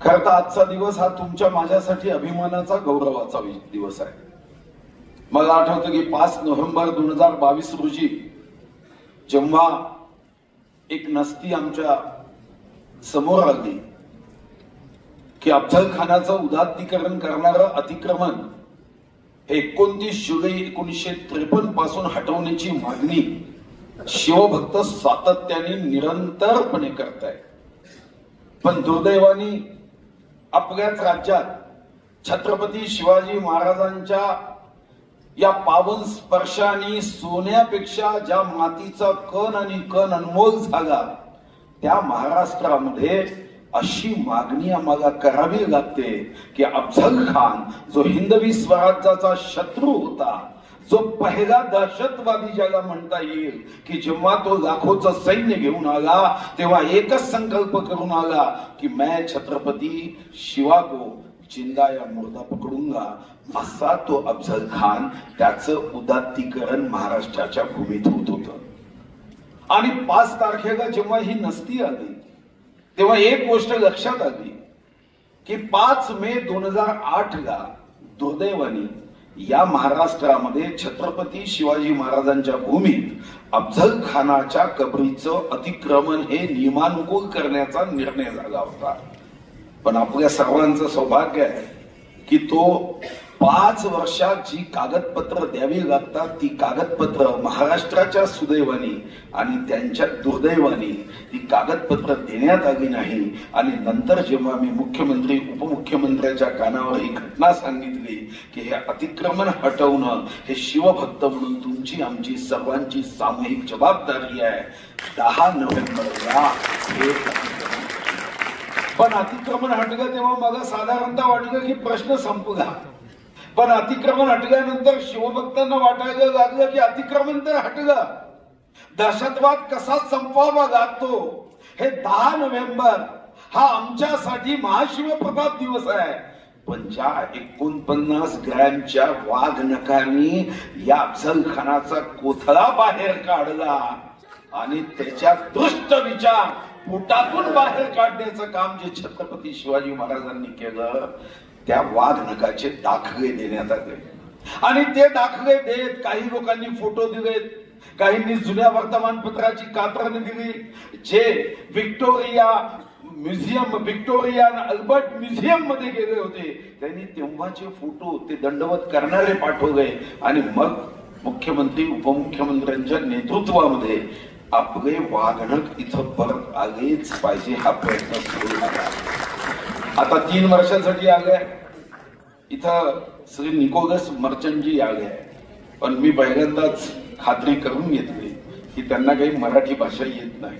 खरं तर आजचा दिवस हा तुमच्या माझ्यासाठी अभिमानाचा गौरवाचा दिवस आहे. मला आठवतं की 5 नोव्हेंबर 2022 रोजी जेव्हा एक नस्ती आमच्या समोर आली की अफजल खानाचं उदात्तीकरण करणारं अतिक्रमण हे 29 जुलै 1953 पासून हटवण्याची मागणी शिवभक्त सातत्याने निरंतरपणे करतायत. पण दुर्दैवाने आपल्याच राज्यात छत्रपती शिवाजी महाराजांच्या या पावन स्पर्शाने सोन्यापेक्षा ज्या मातीचा कण आणि कण अनमोल झाला, त्या महाराष्ट्रामध्ये अशी मागणी आम्हाला करावी लागते की अफजल खान जो हिंदवी स्वराज्याचा शत्रू होता, जो पहिला दहशतवादी ज्याला म्हणता येईल, की जेव्हा तो लाखोचं सैन्य घेऊन आला तेव्हा एकच संकल्प करून आला की मैं छत्रपती शिवा को जिंदा या मुर्दा पकडूंगा, असा तो अफजल खान त्याचं उदात्तीकरण महाराष्ट्राच्या भूमीत होत होतं. आणि 5 तारखेला जेव्हा ही नस्ती आली तेव्हा एक गोष्ट लक्षात आली की 5 मे 2008 ला दुर्दैवाने या महाराष्ट्रामध्ये छत्रपती शिवाजी महाराजांच्या भूमीत अफझल खानाच्या कबरीचं अतिक्रमण हे नियमानुकूल करण्याचा निर्णय झाला होता. पण आपल्या सर्वांचं सौभाग्य आहे की तो 5 वर्षात जी कागदपत्र द्यावी लागतात ती कागदपत्र महाराष्ट्राच्या सुदैवानी आणि त्यांच्या दुर्दैवानी ती कागदपत्र देण्यात आली नाही. आणि नंतर जेव्हा मी मुख्यमंत्री उपमुख्यमंत्र्यांच्या कानावर ही घटना सांगितली की हे अतिक्रमण हटवणं हे शिवभक्त म्हणून तुमची आमची सर्वांची सामूहिक जबाबदारी आहे. 10 नोव्हेंबरला हे पण अतिक्रमण हटलं तेव्हा मला साधारणतः वाटलं की प्रश्न संपला. पण अतिक्रमण हटल्यानंतर शिवभक्तांना वाटायला लागलं की अतिक्रमण तर हटलं, दहशतवाद कसा संपवावा लागतो. हे 10 नोव्हेंबर हा आमच्यासाठी महाशिवप्रताप दिवस आहे. पण ज्या 49 ग्रॅमच्या वाघ नखांनी या अफझल खानाचा कोथळा बाहेर काढला आणि त्याच्या दुष्ट विचार पोटातून बाहेर काढण्याचं काम जे छत्रपती शिवाजी महाराजांनी केलं त्या वाघ नखाचे दाखले देण्यात आले. आणि ते दाखले देत काही लोकांनी फोटो दिलेत, काहींनी जुन्या वर्तमानपत्राची कात्रणं दिली. जे व्हिक्टोरिया अल्बर्ट म्युझियम मध्ये गेले होते त्यांनी तेव्हाचे फोटो ते दंडवत करणारे पाठवले. आणि मग मुख्यमंत्री उपमुख्यमंत्र्यांच्या नेतृत्वामध्ये आपले वाघनख इथं परत आलेच पाहिजे हा प्रयत्न सुरू झाला. आता 3 वर्षांसाठी आले. इथं श्री निकोलस मर्चंटजी आले. पण मी पहिल्यांदाच खात्री करून घेतली की त्यांना काही मराठी भाषा येत नाही.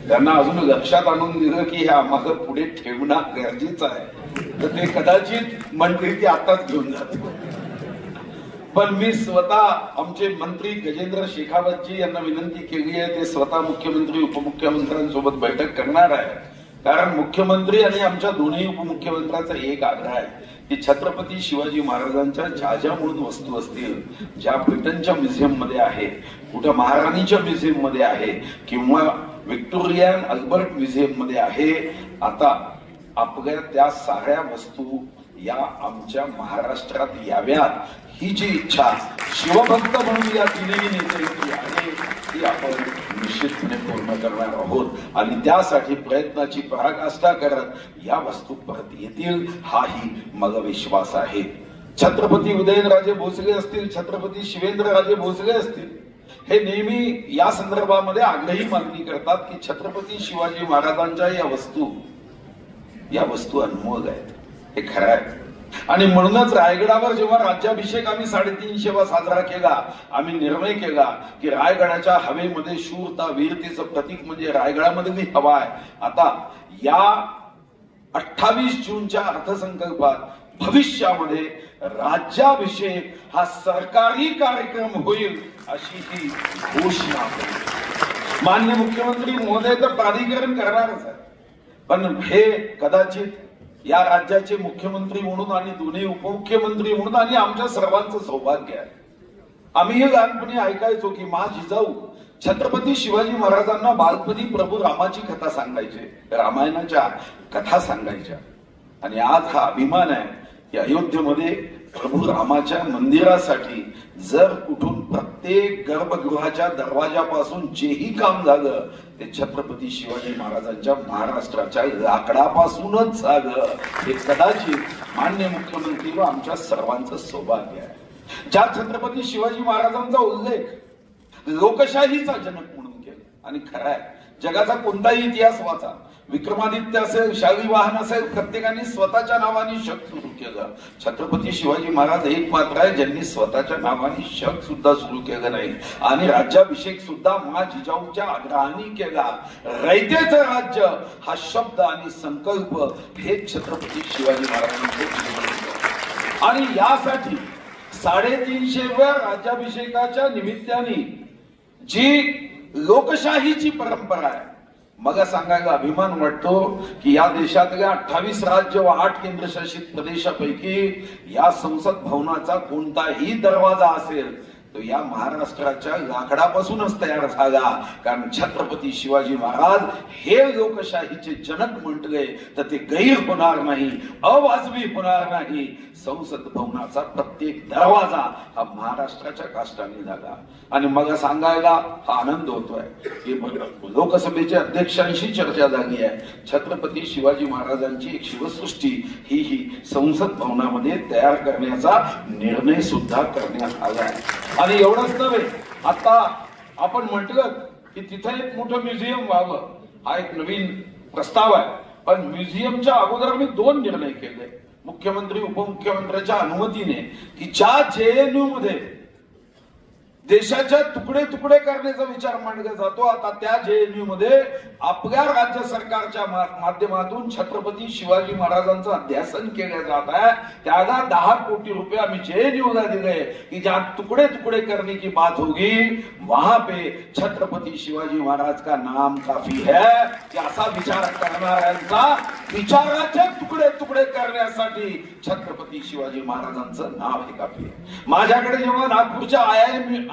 त्यांना अजून लक्षात आणून दिलं की हे आम्हाला पुढे ठेवणं गरजेचं आहे, तर ते कदाचित म्हणतील की आताच घेऊन जातो. पण मी स्वतः आमचे मंत्री गजेंद्र शेखावतजी यांना विनंती केली आहे ते स्वतः मुख्यमंत्री उपमुख्यमंत्र्यांसोबत बैठक करणार आहे. कारण मुख्यमंत्री आणि आमच्या दोन्ही उपमुख्यमंत्र्यांचा एक आग्रह आहे की छत्रपती शिवाजी महाराजांच्या ज्या ज्या म्हणून वस्तू असतील, ज्या ब्रिटनच्या म्युझियम मध्ये आहे, कुठं महाराणीच्या म्युझियम मध्ये आहे किंवा व्हिक्टोरियन अल्बर्ट म्युझियम मध्ये आहे, आता आपल्या त्या साऱ्या वस्तू या आमच्या महाराष्ट्रात याव्यात ही जी इच्छा शिवभक्त म्हणून या तिन्ही नेत्यांची आहे ती आपण निश्चितपणे पूर्ण करणार आहोत. आणि त्यासाठी प्रयत्नाची पराकाष्ठा करत या वस्तू परत येतील हाही मला विश्वास आहे. छत्रपती उदयनराजे भोसले असतील, छत्रपती शिवेंद्रराजे भोसले असतील, हे नेहमी या संदर्भामध्ये आग्रही मागणी करतात की छत्रपती शिवाजी महाराजांच्या या वस्तू अनमोल आहेत. हे खरं आहे. आणि म्हणूनच रायगडावर जेव्हा राज्याभिषेक आम्ही 350 साजरा केला, आम्ही निर्णय केला की रायगडाच्या हवेमध्ये शूरता वीरतेचं प्रतीक म्हणजे रायगडामध्ये हवा आहे. आता या 28 जूनच्या अर्थसंकल्पात भविष्यामध्ये राज्याभिषेक हा सरकारी कार्यक्रम होईल अशी ही घोषणा माननीय मुख्यमंत्री महोदय तर प्राधिकरण करणारच आहे. पण हे कदाचित या राज्याचे मुख्यमंत्री म्हणून आणि दोन्ही उपमुख्यमंत्री म्हणून आणि आमच्या सर्वांचं सौभाग्य आहे. आम्ही हे लहानपणी ऐकायचो की मा जिजाऊ छत्रपती शिवाजी महाराजांना बालपणी प्रभू रामाची कथा सांगायचे, रामायणाच्या कथा सांगायच्या. आणि आज हा अभिमान आहे की अयोध्येमध्ये प्रभू रामाच्या मंदिरासाठी जर कुठून प्रत्येक गर्भगृहाच्या दरवाजापासून जेही काम झालं ते छत्रपती शिवाजी महाराजांच्या महाराष्ट्राच्या लाकडापासूनच झालं. हे कदाचित माननीय मुख्यमंत्री व आमच्या सर्वांचं सौभाग्य आहे. ज्या छत्रपती शिवाजी महाराजांचा उल्लेख लोकशाहीचा जनक म्हणून केला. आणि खरं आहे, जगाचा कोणताही इतिहास वाचा, विक्रमादित्य असेल, शालिवाहन असेल, प्रत्येकाने स्वतःच्या नावाने शक सुरू केलं. छत्रपती शिवाजी महाराज एक मात्र आहे ज्यांनी स्वतःच्या नावाने शक सुद्धा सुरू केलं नाही. आणि राज्याभिषेक सुद्धा मा जिजाऊच्या आग्रहाने केला. रयतेचं राज्य हा शब्द आणि संकल्प हे छत्रपती शिवाजी महाराजांचे. आणि यासाठी 350व्या राज्याभिषेकाच्या निमित्ताने जी लोकशाहीची परंपरा आहे, मला सांगायला अभिमान वाटतो की या देशातल्या 28 राज्य व 8 केंद्रशासित प्रदेशापैकी या संसद भवनाचा कोणताही दरवाजा असेल तो या महाराष्ट्राच्या लाकडापासूनच तयार झाला. कारण छत्रपती शिवाजी महाराज हे लोकशाहीचे जनक म्हटले तर ते गैर होणार नाही, अवाजवी होणार नाही. संसद भवनाचा प्रत्येक दरवाजा हा महाराष्ट्राच्या काष्टाने झाला. आणि मला सांगायला हा आनंद होतोय की लोकसभेच्या अध्यक्षांशी चर्चा झाली आहे. छत्रपती शिवाजी महाराजांची एक शिवसृष्टी ही संसद भवनामध्ये तयार करण्याचा निर्णय सुद्धा करण्यात आला आहे. आणि एवढंच नव्हे, आता आपण म्हटलं की तिथे एक मोठं म्युझियम व्हावं, हा एक नवीन प्रस्ताव आहे. पण म्युझियमच्या अगोदर मी 2 निर्णय केले मुख्यमंत्री उपमुख्यमंत्र्यांच्या अनुमतीने, की ज्या JNU मध्ये देशाच्या तुकडे तुकडे करण्याचा विचार मांडला जातो, आता त्या JNU मध्ये आपल्या राज्य सरकारच्या माध्यमातून छत्रपती शिवाजी महाराजांचं अध्यासन केलं जात आहे. त्याला 10 कोटी रुपये आम्ही JNU ला दिले की जहां टुकड़े टुकड़े करने की बात होगी वहां पे छत्रपती शिवाजी महाराज का नाम काफी है. असा विचार करणाऱ्यांचा विचाराचे तुकडे तुकडे करण्यासाठी छत्रपती शिवाजी महाराजांचं नाव हे काफी आहे. माझ्याकडे जेव्हा नागपूरच्या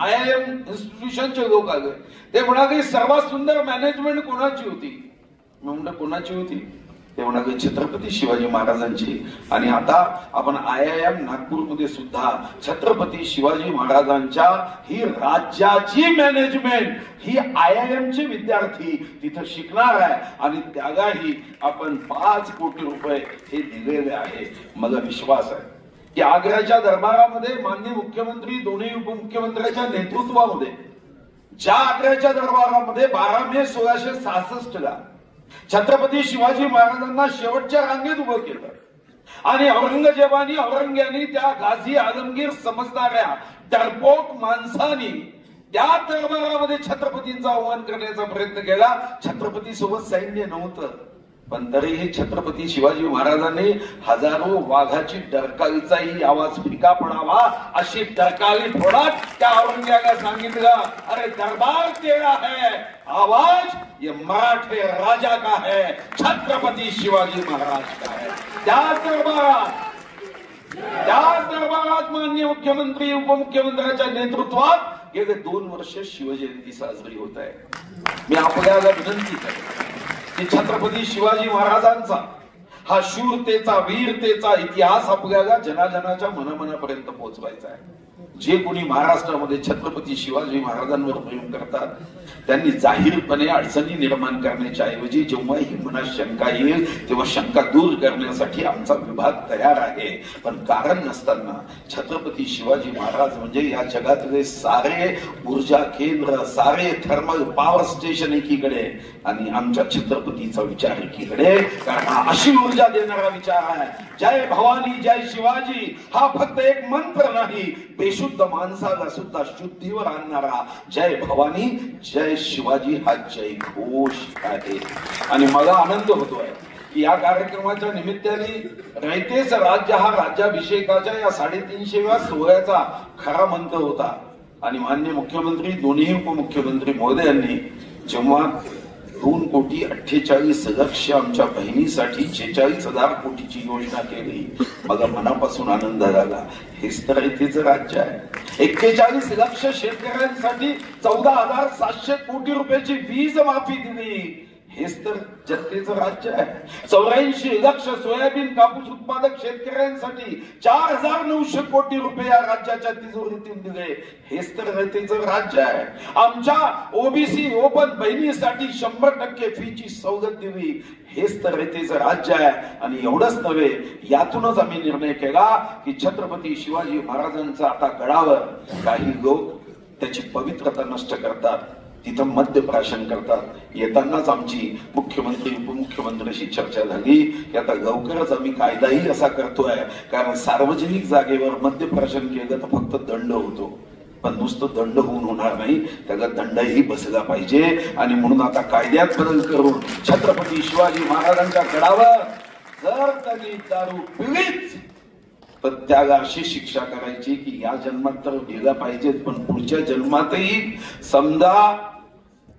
IIM इन्स्टिट्यूशनचे लोक आले, ते म्हणाले सर्वात सुंदर मॅनेजमेंट कोणाची होती? मी म्हणलं कोणाची होती? ते म्हणाले छत्रपती शिवाजी महाराजांची. आणि आता आपण IIM नागपूरमध्ये सुद्धा छत्रपती शिवाजी महाराजांच्या ही राज्याची मॅनेजमेंट ही IIM चे विद्यार्थी तिथं शिकणार आहे. आणि त्यालाही आपण 5 कोटी रुपये हे दिलेले आहे. मला विश्वास आहे की आग्र्याच्या दरबारामध्ये माननीय मुख्यमंत्री दोन्ही उपमुख्यमंत्र्यांच्या नेतृत्वामध्ये ज्या आग्र्याच्या दरबारामध्ये 12 मे 1666 ला छत्रपती शिवाजी महाराजांना शेवटच्या रांगेत उभं केलं आणि औरंग्याने त्या गाझी आलमगीर समजणाऱ्या डरपोक माणसानी त्या दरबारामध्ये छत्रपतींचा आव्हान करण्याचा प्रयत्न केला. छत्रपती सोबत सैन्य नव्हतं, पण तरीही छत्रपती शिवाजी महाराजांनी हजारो वाघाची डरकाळीचाही आवाज फिका पडावा अशी डरकाळी फोडत त्या औरंग्याला सांगितलं, अरे दरबार तेरा है, आवाज ये मराठे राजा का है, छत्रपती शिवाजी महाराज का है. त्याच दरबारात माननीय मुख्यमंत्री उपमुख्यमंत्र्यांच्या नेतृत्वात गेले 2 वर्ष शिवजयंती साजरी होत आहे. मी आपल्याला विनंती करतो की छत्रपती शिवाजी महाराजांचा हा शूरतेचा वीरतेचा इतिहास आपल्याला जनाजनाच्या मनमनापर्यंत पोहोचवायचा आहे. जे कोणी महाराष्ट्रामध्ये छत्रपती शिवाजी महाराजांवर प्रेम करतात त्यांनी जाहीरपणे अडचणी निर्माण करण्याच्या ऐवजी जेव्हा ही मनात शंका येईल तेव्हा शंका दूर करण्यासाठी आमचा विभाग तयार आहे. पण कारण नसताना छत्रपती शिवाजी महाराज म्हणजे या जगातले सारे ऊर्जा केंद्र, सारे थर्मल पॉवर स्टेशन एकीकडे आणि आमच्या छत्रपतीचा विचार एकीकडे. कारण हा अशी ऊर्जा देणारा विचार आहे. जय भवानी जय शिवाजी हा फक्त एक मंत्र नाही, बेशुद्ध माणसाला सुद्धा शुद्धीवर आणणारा जय भवानी जय शिवाजी हा जय घोष आहे. आणि मला आनंद होतोय की या कार्यक्रमाच्या निमित्ताने रयतेच राज्य हा राज्याभिषेकाच्या या 350व्या सोहळ्याचा खरा मंत्र होता. आणि माननीय मुख्यमंत्री दोन्ही उपमुख्यमंत्री महोदयांनी जेव्हा 2,48,00,000 आमच्या बहिणीसाठी 46,000 कोटीची योजना केली, मला मनापासून आनंद झाला. हेच तर रयतेचं राज्य आहे. 41,00,000 शेतकऱ्यांसाठी 14,700 कोटी रुपयाची वीज माफी दिली. हेच तर जनतेचं राज्य आहे. 84,00,000 सोयाबीन कापूस उत्पादक शेतकऱ्यांसाठी 4,900 कोटी रुपये या राज्याच्या तिजोरीतून दिले. हेच तर रयतेचं राज्य आहे. आमच्या OBC ओपन बहिणीसाठी 100% फीची सवलत दिली. हेच तर रयतेचं राज्य आहे. आणि एवढंच नव्हे, यातूनच आम्ही निर्णय केला की छत्रपती शिवाजी महाराजांचा आता गडावर काही लोक त्याची पवित्रता नष्ट करतात, तिथं मद्यप्राशन करतात. येतानाच आमची मुख्यमंत्री उपमुख्यमंत्र्यांशी चर्चा झाली की आता लवकरच आम्ही कायदाही असा करतोय, कारण सार्वजनिक जागेवर मद्यप्राशन केलं तर फक्त दंड होतो, पण नुसतं दंड होऊन होणार नाही, त्याला दंडही बसला पाहिजे. आणि म्हणून आता कायद्यात बदल करून छत्रपती शिवाजी महाराजांच्या गडावर जर त्यांनी दारू पिलीच तर त्याला अशी शिक्षा करायची की या जन्मात तर गेला पाहिजे, पण पुढच्या जन्मातही समजा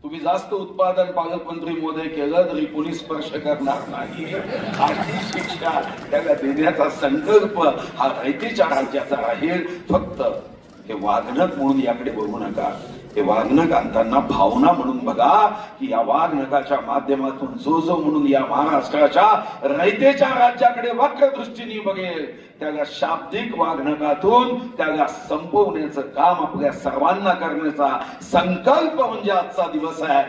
तुम्ही जास्त उत्पादन पालकमंत्री महोदय केलं तरी कोणी स्पर्श करणार नाही अशी शिक्षा त्याला देण्याचा संकल्प हा रयतेच्या राज्याचा राहील. फक्त हे वाघनख म्हणून याकडे बघू नका. हे वाघनख आणताना भावना म्हणून बघा की या वाघनखाच्या माध्यमातून जो म्हणून या महाराष्ट्राच्या रयतेच्या राज्याकडे वक्र दृष्टीने बघेल त्याला शाब्दिक वाघनखातून त्याला संपवण्याचं काम आपल्या सर्वांना करण्याचा संकल्प म्हणजे आजचा दिवस आहे.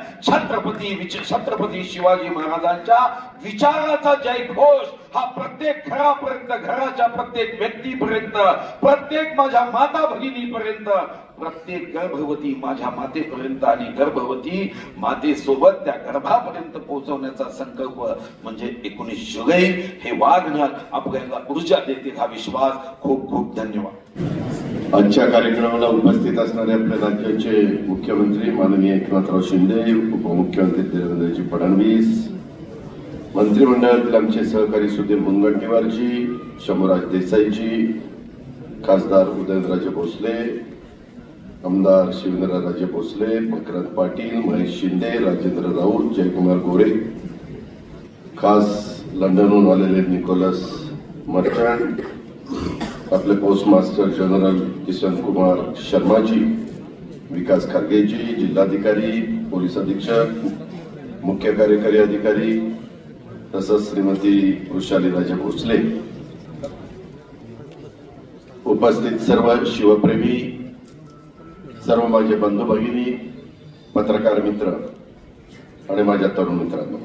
छत्रपती शिवाजी महाराजांच्या विचाराचा जयघोष हा प्रत्येक घरापर्यंत, घराच्या प्रत्येक व्यक्तीपर्यंत, प्रत्येक माझ्या माता भगिनीपर्यंत, प्रत्येक गर्भवती माझ्या मातेपर्यंत आणि गर्भवती मातेसोबत त्या गर्भापर्यंत पोहोचवण्याचा संकल्प म्हणजे 19 जुलै. हे वाघनख आपल्याला ऊर्जा देते हा विश्वास. खूप खूप धन्यवाद. आजच्या कार्यक्रमाला उपस्थित असणारे आपल्या राज्याचे मुख्यमंत्री माननीय एकनाथराव शिंदे, उपमुख्यमंत्री देवेंद्रजी फडणवीस, मंत्रिमंडळातील आमचे सहकारी सुधीर मुनगंटीवारजी, शंभूराज देसाईजी, खासदार उदयनराजे भोसले, आमदार शिवेंद्रराजे भोसले, मकरंद पाटील, महेश शिंदे, राजेंद्र राऊत, जयकुमार गोरे, खास लंडनहून आलेले निकोलस मर्चंट, आपले पोस्टमास्टर जनरल किशन कुमार शर्माजी, विकास खारगेजी, जिल्हाधिकारी, पोलीस अधीक्षक, मुख्य कार्यकारी अधिकारी तसंच श्रीमती वृषालीराजे भोसले, उपस्थित सर्व शिवप्रेमी, सर्व माझे बंधू भगिनी, पत्रकार मित्र आणि माझ्या तरुण मित्रांनो,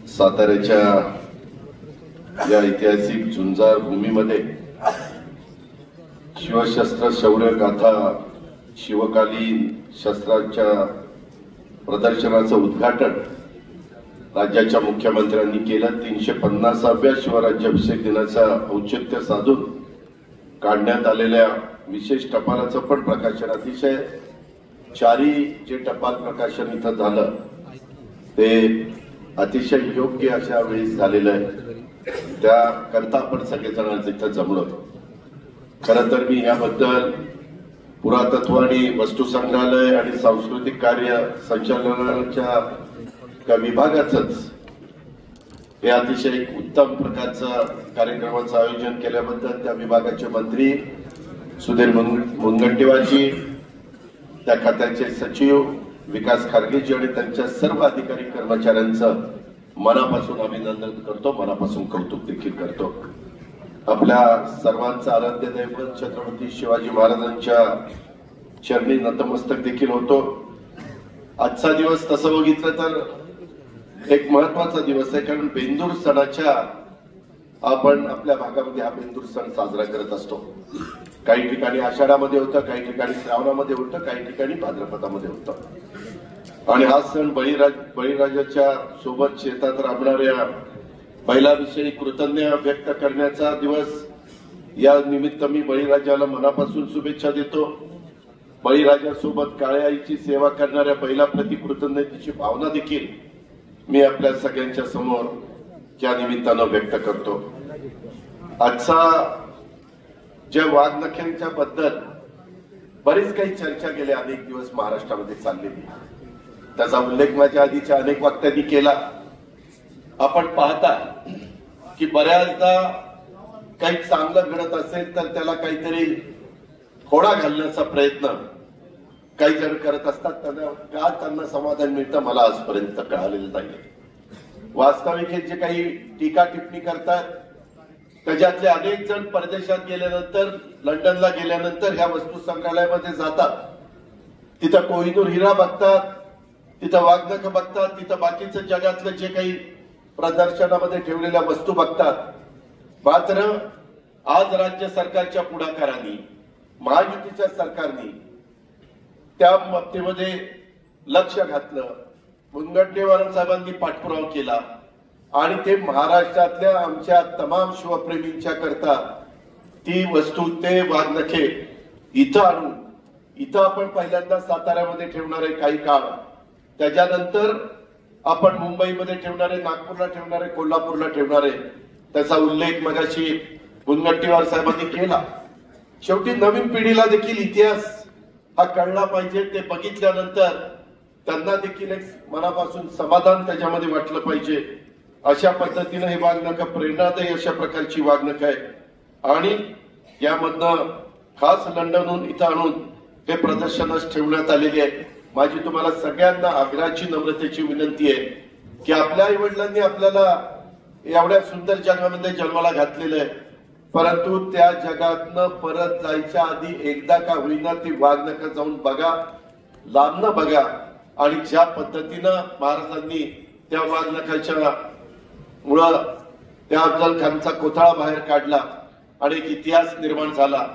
साताऱ्याच्या या ऐतिहासिक झुंजार भूमीमध्ये शिवशस्त्र शौर्य गाथा शिवकालीन शस्त्राच्या प्रदर्शनाचं उद्घाटन राज्याच्या मुख्यमंत्र्यांनी केलं. 350व्या शिवराज्याभिषेक दिनाचा औचित्य साधून काढण्यात आलेल्या विशेष टपालाचं पण प्रकाशन, अतिशय चारी जे टपाल प्रकाशन इथं झालं ते अतिशय योग्य अशा वेळी झालेलं आहे. त्याकरता आपण सगळेजण इथं जमलो. खरं तर मी याबद्दल पुरातत्व आणि वस्तू संग्रहालय आणि सांस्कृतिक कार्य संचालनालयाच्या विभागाचंच हे अतिशय एक उत्तम प्रकारचं कार्यक्रमाचं आयोजन केल्याबद्दल त्या विभागाचे मंत्री सुधीर मुनगंटीवारजी, त्या खात्याचे सचिव विकास खारगेजी आणि त्यांच्या सर्व अधिकारी कर्मचाऱ्यांचं मनापासून अभिनंदन करतो, मनापासून कौतुक देखील करतो. आपल्या सर्वांचं आराध्य दैवत छत्रपती शिवाजी महाराजांच्या चरणी नतमस्तक देखील होतो. आजचा दिवस तसं बघितलं तर एक महत्वाचा दिवस आहे, कारण बेंदूर सणाच्या आपण आपल्या भागामध्ये हा बेंदूर सण साजरा करत असतो. काही ठिकाणी आषाढामध्ये होतं, काही ठिकाणी श्रावणामध्ये होतं, काही ठिकाणी भाद्रपदामध्ये होतं. आणि हा सण बळीराजाच्या सोबत शेतात राबणाऱ्या बैलाविषयी कृतज्ञता व्यक्त करण्याचा दिवस. या निमित्त मी बळीराजाला मनापासून शुभेच्छा देतो. बळीराजासोबत काळ्या आईची सेवा करणाऱ्या बैलाप्रती कृतज्ञतेची भावना देखील मी आपल्या सगळ्यांच्या समोर या निमित्तानं व्यक्त करतो. आजचा ज्या वाघनख्यांच्या बद्दल बरीच काही चर्चा गेल्या अनेक दिवस महाराष्ट्रामध्ये चाललेली, त्याचा उल्लेख माझ्या आधीच्या अनेक वक्त्यांनी केला. आपण पाहता की बऱ्याचदा काही चांगलं घडत असेल तर त्याला काहीतरी खोडा घालण्याचा प्रयत्न काही जण करत असतात. त्यांना समाधान मिळतं मला आजपर्यंत कळालेलं नाही. वास्तविक हे जे काही टीका टिप्पणी करतात त्याच्यातले अनेक जण परदेशात गेल्यानंतर, लंडनला गेल्यानंतर ह्या वस्तू संग्रहालयामध्ये जातात, तिथं कोहिनूर हिरा बघतात, तिथं वाघनख बघतात, तिथं बाकीचं जगातलं जे काही प्रदर्शनामध्ये ठेवलेल्या वस्तू बघतात. मात्र आज राज्य सरकारच्या पुढाकाराने, महायुतीच्या सरकारने त्या बाबतीमध्ये लक्ष घातलं. मुनगंटीवार साहेबांनी पाठपुरावा केला आणि ते महाराष्ट्रातल्या आमच्या तमाम शिवप्रेमींच्या करता ती वस्तू, ते वाघनखे इथं आणून इथं आपण पहिल्यांदा साताऱ्यामध्ये ठेवणार आहे काही काळ, त्याच्यानंतर आपण मुंबईमध्ये ठेवणार आहे, नागपूरला ठेवणार आहे, कोल्हापूरला ठेवणार आहे. त्याचा उल्लेख मगाशी मुनगंटीवार साहेबांनी केला. शेवटी नवीन पिढीला देखील इतिहास हा कळला पाहिजे. ते बघितल्यानंतर त्यांना देखील एक मनापासून समाधान त्याच्यामध्ये वाटलं पाहिजे. अशा पद्धतीनं हे वाघनख प्रेरणादायी अशा प्रकारची वाघनख आहे आणि यामधनं खास लंडनहून इथं आणून ते प्रदर्शनास ठेवण्यात आलेली आहे. माझी तुम्हाला सगळ्यांना आग्रहाची नम्रतेची विनंती आहे की आपल्या आई वडिलांनी आपल्याला एवढ्या सुंदर जगामध्ये जन्माला घातलेलं आहे, परंतु त्या जगातनं परत जायच्या आधी एकदा का होईना ती वाघनखा जाऊन बघा, लांबनं बघा. आणि ज्या पद्धतीनं महाराजांनी त्या वाघनखाच्या मुळं त्या अफजल खानचा कोथळा बाहेर काढला आणि एक इतिहास निर्माण झाला,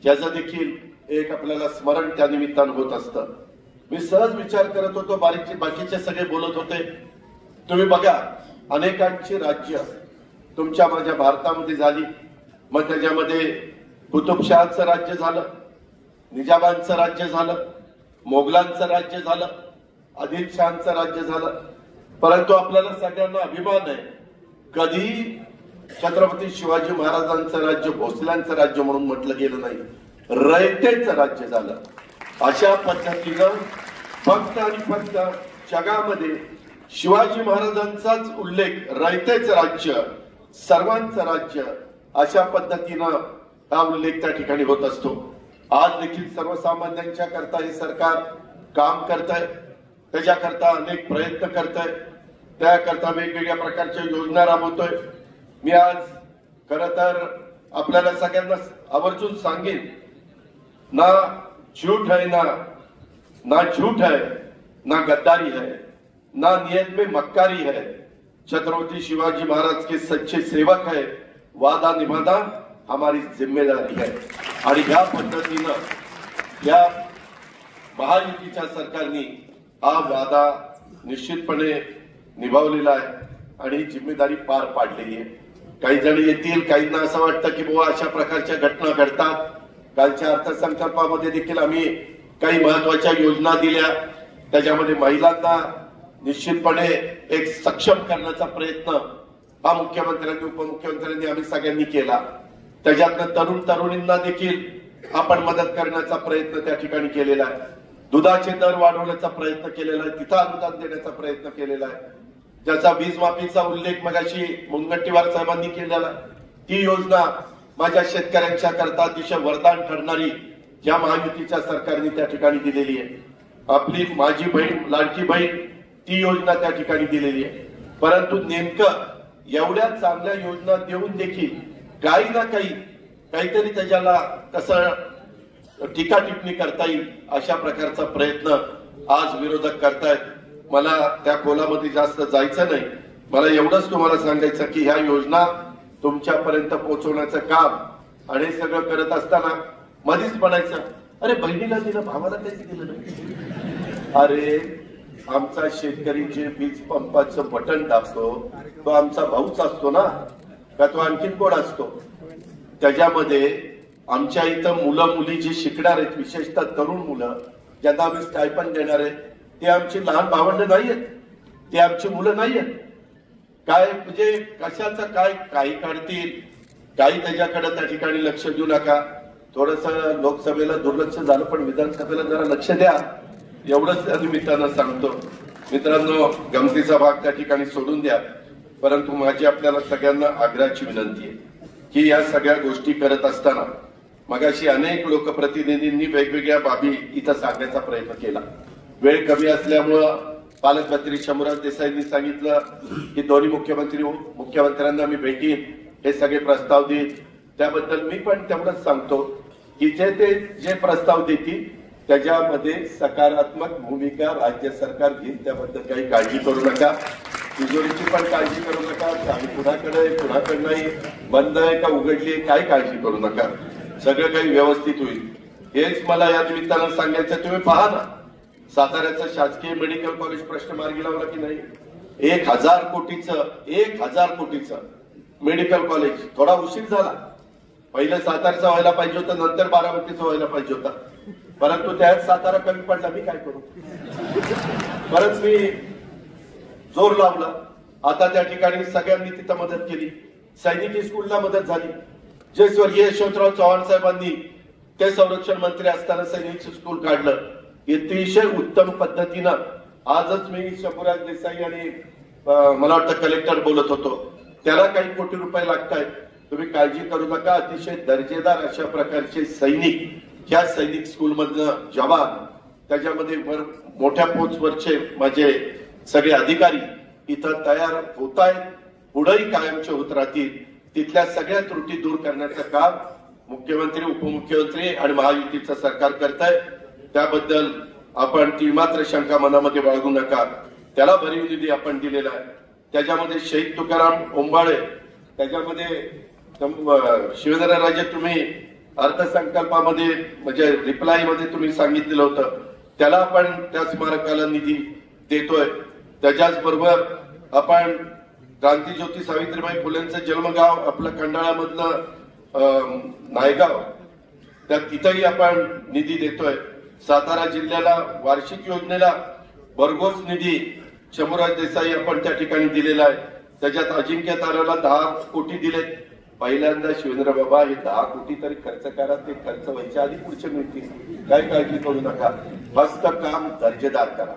ज्याचं देखील एक आपल्याला स्मरण त्या निमित्तानं होत असतं. मी सहज विचार करत होतो, बाकीचे सगळे बोलत होते. तुम्ही बघा, अनेकांची राज्य तुमच्या माझ्या भारतामध्ये झाली. मग त्याच्यामध्ये कुतुबशहाचं राज्य झालं, निजामांचं राज्य झालं, मोगलांचं राज्य झालं, आदिलशहाचं राज्य झालं. परंतु आपल्याला सगळ्यांना अभिमान आहे, कधी छत्रपती शिवाजी महाराजांचं राज्य भोसल्यांचं राज्य म्हणून म्हटलं गेलं नाही, रयतेचं राज्य झालं. अशा पद्धतीनं फक्त आणि फक्त जगामध्ये शिवाजी महाराजांचाच उल्लेख, रयतेचं राज्य, सर्वांचं राज्य, अशा पद्धतीनं हा उल्लेख त्या ठिकाणी होत असतो. आज देखील सर्वसामान्यांच्या करता हे सरकार काम करत आहे, त्याच्याकरता अनेक प्रयत्न करत आहे, त्याकरता वेगवेगळ्या प्रकारच्या योजना राबवतोय. मी आज खर तर आपल्याला सगळ्यांना आवर्जून सांगेन, ना झूठ है ना झूठ है, ना गद्दारी है, ना नियत में मक्कारी है. छत्रपति शिवाजी महाराज के सच्चे सेवक है, वादा निभाना हमारी जिम्मेदारी है. आणि ह्या पद्धतीनं या महायुतीच्या सरकारने हा वादा निश्चितपणे निभावलेला आहे आणि जिम्मेदारी पार पाडलेली आहे. काही जण येतील, काहींना असं वाटतं की बुवा अशा प्रकारच्या घटना घडतात. कालच्या अर्थसंकल्पामध्ये देखील आम्ही काही महत्वाच्या योजना दिल्या, त्याच्यामध्ये महिलांना निश्चितपणे एक सक्षम करण्याचा प्रयत्न हा मुख्यमंत्र्यांनी, उपमुख्यमंत्र्यांनी, आम्ही सगळ्यांनी केला. त्याच्यातनं तरुण तरुणींना देखील आपण मदत करण्याचा प्रयत्न त्या ठिकाणी केलेला आहे. दुधाचे दर वाढवण्याचा प्रयत्न केलेला आहे, तिथं अनुदान देण्याचा प्रयत्न केलेला आहे. ज्याचा वीज माफीचा उल्लेख मगाशी मुनगंटीवार साहेबांनी केलेला आहे, ती योजना माझ्या शेतकऱ्यांच्या करता अतिशय वरदान ठरणारी ज्या महायुतीच्या सरकारने त्या ठिकाणी दिलेली आहे. आपली माझी बहीण, लाडकी बहीण, ती योजना त्या ठिकाणी दिलेली आहे. परंतु नेमकं एवढ्या चांगल्या योजना देऊन देखील काही ना काहीतरी त्याच्याला कसं टीका टिप्पणी करता येईल अशा प्रकारचा प्रयत्न आज विरोधक करतायत. मला त्या खोलामध्ये जास्त जायचं नाही. मला एवढंच तुम्हाला सांगायचं की ह्या योजना तुमच्यापर्यंत पोहोचवण्याचं काम आणि सगळं करत असताना मध्येच म्हणायचं, अरे बहिणीला दिलं, भावाला काहीच दिलं नाही. अरे आमचा शेतकरी जे वीज पंपाचं बटन दाबतो तो आमचा भाऊच असतो ना, का तो आणखीन कोण असतो? त्याच्यामध्ये आमच्या इथं मुलं मुली जी शिकणार आहेत, विशेषतः तरुण मुलं ज्यांना आम्ही स्टायपंड देणार आहे, ते आमची लहान भावंड नाहीयेत, ते आमची मुलं नाहीयेत. काय म्हणजे कशाचं काय, काही काढतील, काही त्याच्याकडे त्या ठिकाणी लक्ष देऊ नका. थोडस लोकसभेला दुर्लक्ष झालं, पण विधानसभेला जरा लक्ष द्या, एवढंच त्या निमित्तानं सांगतो. मित्रांनो, गमतीचा भाग त्या ठिकाणी सोडून द्या. परंतु माझी आपल्याला सगळ्यांना आग्रहाची विनंती आहे की या सगळ्या गोष्टी करत असताना मगाशी अनेक लोकप्रतिनिधींनी वेगवेगळ्या बाबी इथं सांगण्याचा प्रयत्न केला. वेळ कमी असल्यामुळं पालकमंत्री शंभूराज देसाईंनी सांगितलं की दोन्ही मुख्यमंत्र्यांना मी भेटीन, हे सगळे प्रस्ताव देईन. त्याबद्दल मी पण तेवढंच सांगतो की जे प्रस्ताव देतील त्याच्यामध्ये सकारात्मक भूमिका राज्य सरकार घेईल, त्याबद्दल काही काळजी करू नका. तिजोरीची पण काळजी करू नका. आम्ही कुणाकडे नाही, बंद आहे का उघडली आहे, काही काळजी करू नका. सगळं काही व्यवस्थित होईल. हेच मला या निमित्तानं सांगायचं. तुम्ही पहा ना, साताऱ्याचं शासकीय मेडिकल कॉलेज प्रश्न मार्गी लावला की नाही? 1000 कोटीचं मेडिकल कॉलेज. थोडा उशीर झाला, पहिलं सातारचा व्हायला पाहिजे होतं, नंतर बारामतीचं व्हायला पाहिजे होता, परंतु त्यात सातारा कमी पडला. मी काय करू? परत मी जोर लावला. आता त्या ठिकाणी सगळ्यांनी तिथं मदत केली. सैनिकी स्कूलला मदत झाली. जे स्वर्गीय यशवंतराव चव्हाण साहेबांनी ते संरक्षण मंत्री असताना सैनिक स्कूल काढलं, अतिशय उत्तम पद्धतीनं. आजच मी शंभूराज देसाई आणि मला वाटतं कलेक्टर बोलत होतो, त्याला काही कोटी रुपये लागत आहेत. तुम्ही काळजी करू नका. अतिशय दर्जेदार अशा प्रकारचे सैनिक, ह्या सैनिक स्कूलमधनं जवान, त्याच्यामध्ये मोठ्या पोस्टवरचे माझे सगळे अधिकारी इथं तयार होत आहेत. पुढेही कायमचे होत राहतील. तिथल्या सगळ्या त्रुटी दूर करण्याचं काम मुख्यमंत्री, उपमुख्यमंत्री आणि महायुतीचं सरकार करत आहे. त्याबद्दल आपण तीळमात्र शंका मनामध्ये बाळगू नका. त्याला भरीव निधी आपण दिलेला आहे. त्याच्यामध्ये शहीद तुकाराम ओंबाळे, त्याच्यामध्ये शिवेंद्रराजे तुम्ही अर्थसंकल्पामध्ये म्हणजे रिप्लाय मध्ये तुम्ही सांगितलेलं होतं, त्याला आपण त्या स्मारकाला निधी देतोय. त्याच्याच बरोबर आपण क्रांतीज्योती सावित्रीबाई फुलेंचं जन्मगाव आपलं खंडाळ्यामधलं नायगाव, त्या तिथंही आपण निधी देतोय. सातारा जिल्ह्याला वार्षिक योजनेला भरघोस निधी शंभूराज देसाई आपण त्या ठिकाणी दिलेला आहे. त्याच्यात अजिंक्य ताराला 10 कोटी दिलेत. पहिल्यांदा शिवेंद्र बाबा हे 10 कोटी तरी खर्च करा, ते खर्च व्हायच्या आधी पुढचे मिळतील. काय काळजी करू नका, फक्त काम दर्जेदार करा.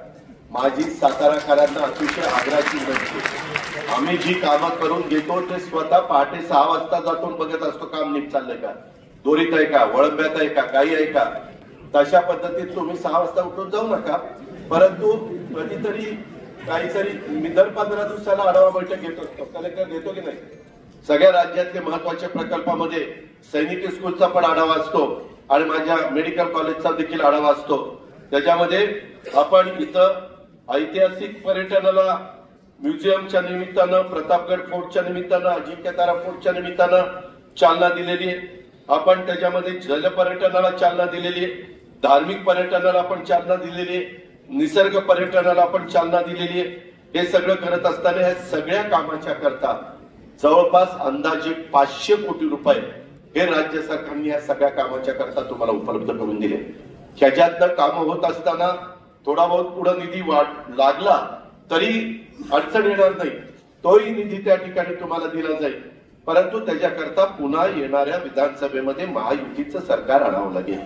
माझी साताराकरांना अतिशय आग्रहाची विनंती, आम्ही जी कामं करून घेतो ते स्वतः पहाटे 6 वाजता जातो, बघत असतो काम नीट चाललंय का, दोरीत आहे का, वळंब्यात आहे का, काही आहे का. तशा पद्धतीत तुम्ही 6 वाजता उठून जाऊ नका. परंतु कधीतरी काहीतरी मी दर 15 दिवसाला आढावा बैठक घेत असतो. कलेक्टर घेतो की नाही? सगळ्या राज्यातले महत्वाच्या प्रकल्पामध्ये सैनिकी स्कूलचा पण आढावा असतो आणि माझ्या मेडिकल कॉलेजचा देखील आढावा असतो. त्याच्यामध्ये आपण इथं ऐतिहासिक पर्यटनाला म्युझियमच्या निमित्तानं, प्रतापगड फोर्टच्या निमित्तानं, अजिंक्यतारा फोर्टच्या निमित्तानं चालना दिलेली आहे. आपण त्याच्यामध्ये जलपर्यटनाला चालना दिलेली आहे, धार्मिक पर्यटनाला आपण चालना दिलेली आहे, निसर्ग पर्यटनाला आपण चालना दिलेली आहे. हे सगळं करत असताना या सगळ्या कामाच्या करता जवळपास अंदाजे 500 कोटी रुपये हे राज्य सरकारने या सगळ्या कामाच्या करता तुम्हाला उपलब्ध करून दिले. ह्याच्यातनं कामं होत असताना थोडा बहुत पुढे निधी लागला तरी अडचण येणार नाही. तोही निधी त्या ठिकाणी तुम्हाला दिला जाईल. परंतु त्याच्याकरता पुन्हा येणाऱ्या विधानसभेमध्ये महायुतीचं सरकार आणावं लागेल.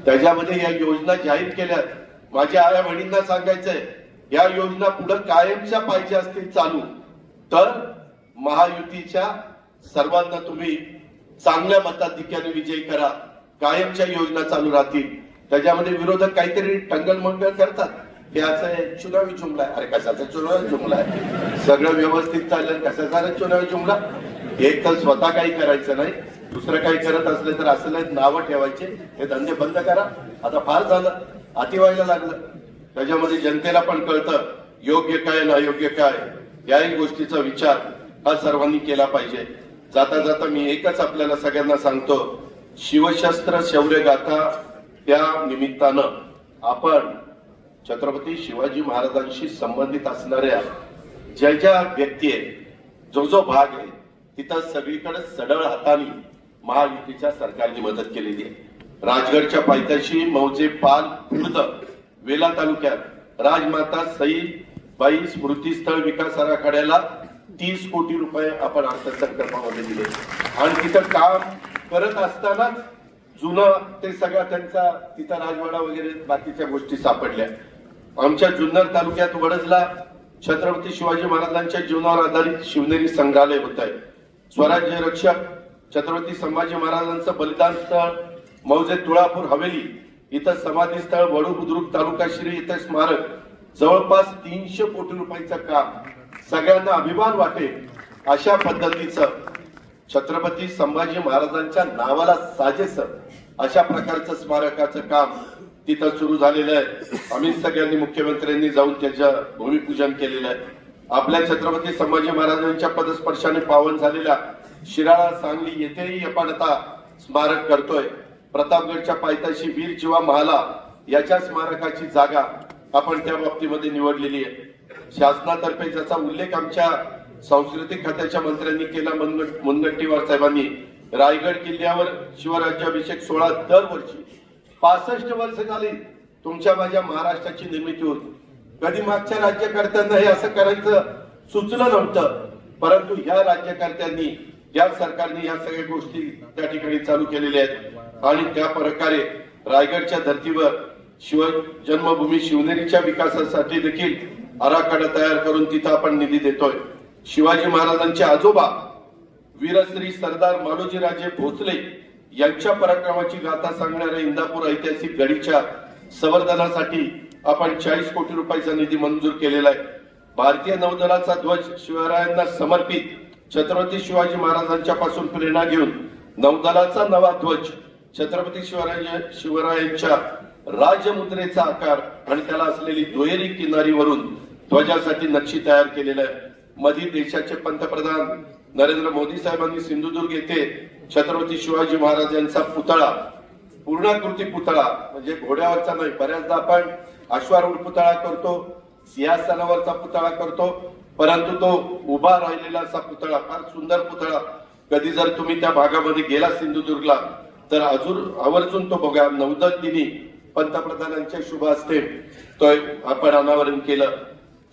त्याच्यामध्ये या योजना जाहीर केल्या. माझ्या आया बहिणींना सांगायचंय, या योजना पुढे कायमच्या पाहिजे असतील चालू, तर महायुतीच्या सर्वांना तुम्ही चांगल्या मताधिक्याने विजयी करा. कायमच्या योजना चालू राहतील. त्याच्यामध्ये विरोधक काहीतरी टंगलमंगल करतात, हे असं चुनावी जुमला आहे. अरे कशाचा चुनावी जुमला आहे? सगळं व्यवस्थित चाललं, कशाचा चुनावी जुमला? एक तर स्वतः काही करायचं नाही, दुसरं काही करत असलं तर असं नाही नावं ठेवायचे. हे धंदे बंद करा. आता फार झालं, अति व्हायला लागलं. त्याच्यामध्ये जनतेला पण कळतं योग्य काय आणि अयोग्य काय. याही गोष्टीचा विचार हा सर्वांनी केला पाहिजे. जाता जाता मी एकच आपल्याला सगळ्यांना सांगतो, शिवशस्त्र शौर्य गाथा त्या निमित्तानं आपण छत्रपती शिवाजी महाराजांशी संबंधित असणाऱ्या ज्या ज्या व्यक्ती आहेत, जो जो भाग आहे, तिथं सगळीकडे सडळ हाताने महायुतीच्या सरकारने मदत केलेली आहे. राजगडच्या पायथ्याशी मौजे पाल खुर्द वेला तालुक्यात राजमाता सईबाई स्मृतीस्थळ विकास आराखड्याला 30 कोटी रुपये आपण अर्थसंकल्पामध्ये दिले. आणि तिथं काम करत असतानाच जुनं ते सगळ्या त्यांचा तिथं राजवाडा वगैरे बाकीच्या गोष्टी सापडल्या. आमच्या जुन्नर तालुक्यात वडजला छत्रपती शिवाजी महाराजांच्या जीवनावर आधारित शिवनेरी संग्रहालय होत आहे. स्वराज्य रक्षक छत्रपती संभाजी महाराजांचं बलिदान स्थळ मौजे तुळापूर हवेली इथं समाधी स्थळ वडू बुद्रुक तालुका श्री इथं स्मारक. जवळपास 300 कोटी रुपयाचं काम. सगळ्यांना अभिमान वाटेल अशा पद्धतीचं छत्रपती संभाजी महाराजांच्या नावाला साजेस अशा प्रकारचं स्मारकाचं काम तिथं सुरू झालेलं आहे. आम्ही सगळ्यांनी मुख्यमंत्र्यांनी जाऊन त्याचं भूमिपूजन केलेलं आहे. आपल्या छत्रपती संभाजी महाराजांच्या पदस्पर्शाने पावन झालेल्या शिराळा सांगली येथेही आपण आता स्मारक करतोय. प्रतापगडच्या पायथ्याशी वीर जीवा महाला याच्या स्मारकाची जागा आपण त्या बाबतीमध्ये निवडलेली आहे. शासनातर्फे ज्याचा उल्लेख आमच्या सांस्कृतिक खात्याच्या मंत्र्यांनी केला, मुनगंटीवार साहेबांनी, रायगड किल्ल्यावर शिवराज्याभिषेक सोहळा दरवर्षी 65 वर्ष झाली तुमच्या माझ्या महाराष्ट्राची निर्मिती होती. कधी मागच्या राज्यकर्त्यांना हे असं करायचं सुचलं नव्हतं, परंतु या राज्यकर्त्यांनी, या सरकारने या सगळ्या गोष्टी त्या ठिकाणी चालू केलेल्या आहेत. आणि त्या प्रकारे रायगडच्या धर्तीवर शिव जन्मभूमी शिवनेरीच्या विकासासाठी देखील आराखडा तयार करून तिथं आपण निधी देतोय. शिवाजी महाराजांचे आजोबा वीरश्री सरदार मालोजीराजे भोसले यांच्या पराक्रमाची गाथा सांगणाऱ्या इंदापूर ऐतिहासिक गडीच्या संवर्धनासाठी आपण 40 कोटी रुपयाचा निधी मंजूर केलेला आहे. भारतीय नौदलाचा ध्वज शिवरायांना समर्पित छत्रपती शिवाजी महाराजांच्या पासून प्रेरणा घेऊन नौदलाचा नवा ध्वज छत्रपती शिवरायांच्या राजमुद्रेचा आकार आणि त्याला असलेली दुहेरी किनारीवरून ध्वजासाठी नक्षी तयार केलेला आहे. मधी देशाचे पंतप्रधान नरेंद्र मोदी साहेबांनी सिंधुदुर्ग येथे छत्रपती शिवाजी महाराज यांचा पुतळा, पूर्णाकृती पुतळा म्हणजे घोड्यावरचा नाही, बऱ्याचदा आपण अश्वारूढ पुतळा करतो, सिंहासनावरचा पुतळा करतो, परंतु तो उभा राहिलेला असा पुतळा, फार सुंदर पुतळा. कधी जर तुम्ही त्या भागामध्ये गेला सिंधुदुर्गला तर आवर्जून तो बघा. नौदल दिनी पंतप्रधानांच्या शुभ हस्ते तो आपण अनावरण केलं.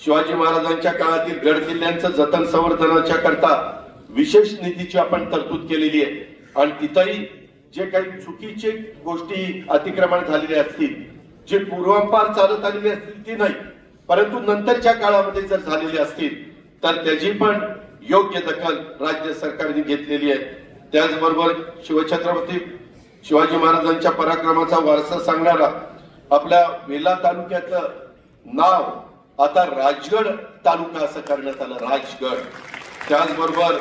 शिवाजी महाराजांच्या काळातील गड किल्ल्यांचं जतन संवर्धनाच्या करता विशेष निधीची आपण तरतूद केलेली आहे. आणि तिथंही जे काही चुकीचे गोष्टी अतिक्रमण झालेले असतील, जे पूर्वापार चालत आलेली असतील ती नाही, परंतु नंतरच्या काळामध्ये जर झालेली असतील तर त्याची पण योग्य दखल राज्य सरकारने घेतलेली आहे. त्याचबरोबर शिवछत्रपती शिवाजी महाराजांच्या पराक्रमाचा वारसा सांगणारा आपल्या वेल्हा तालुक्याचं नाव आता राजगड तालुका असं करण्यात आलं, राजगड. त्याचबरोबर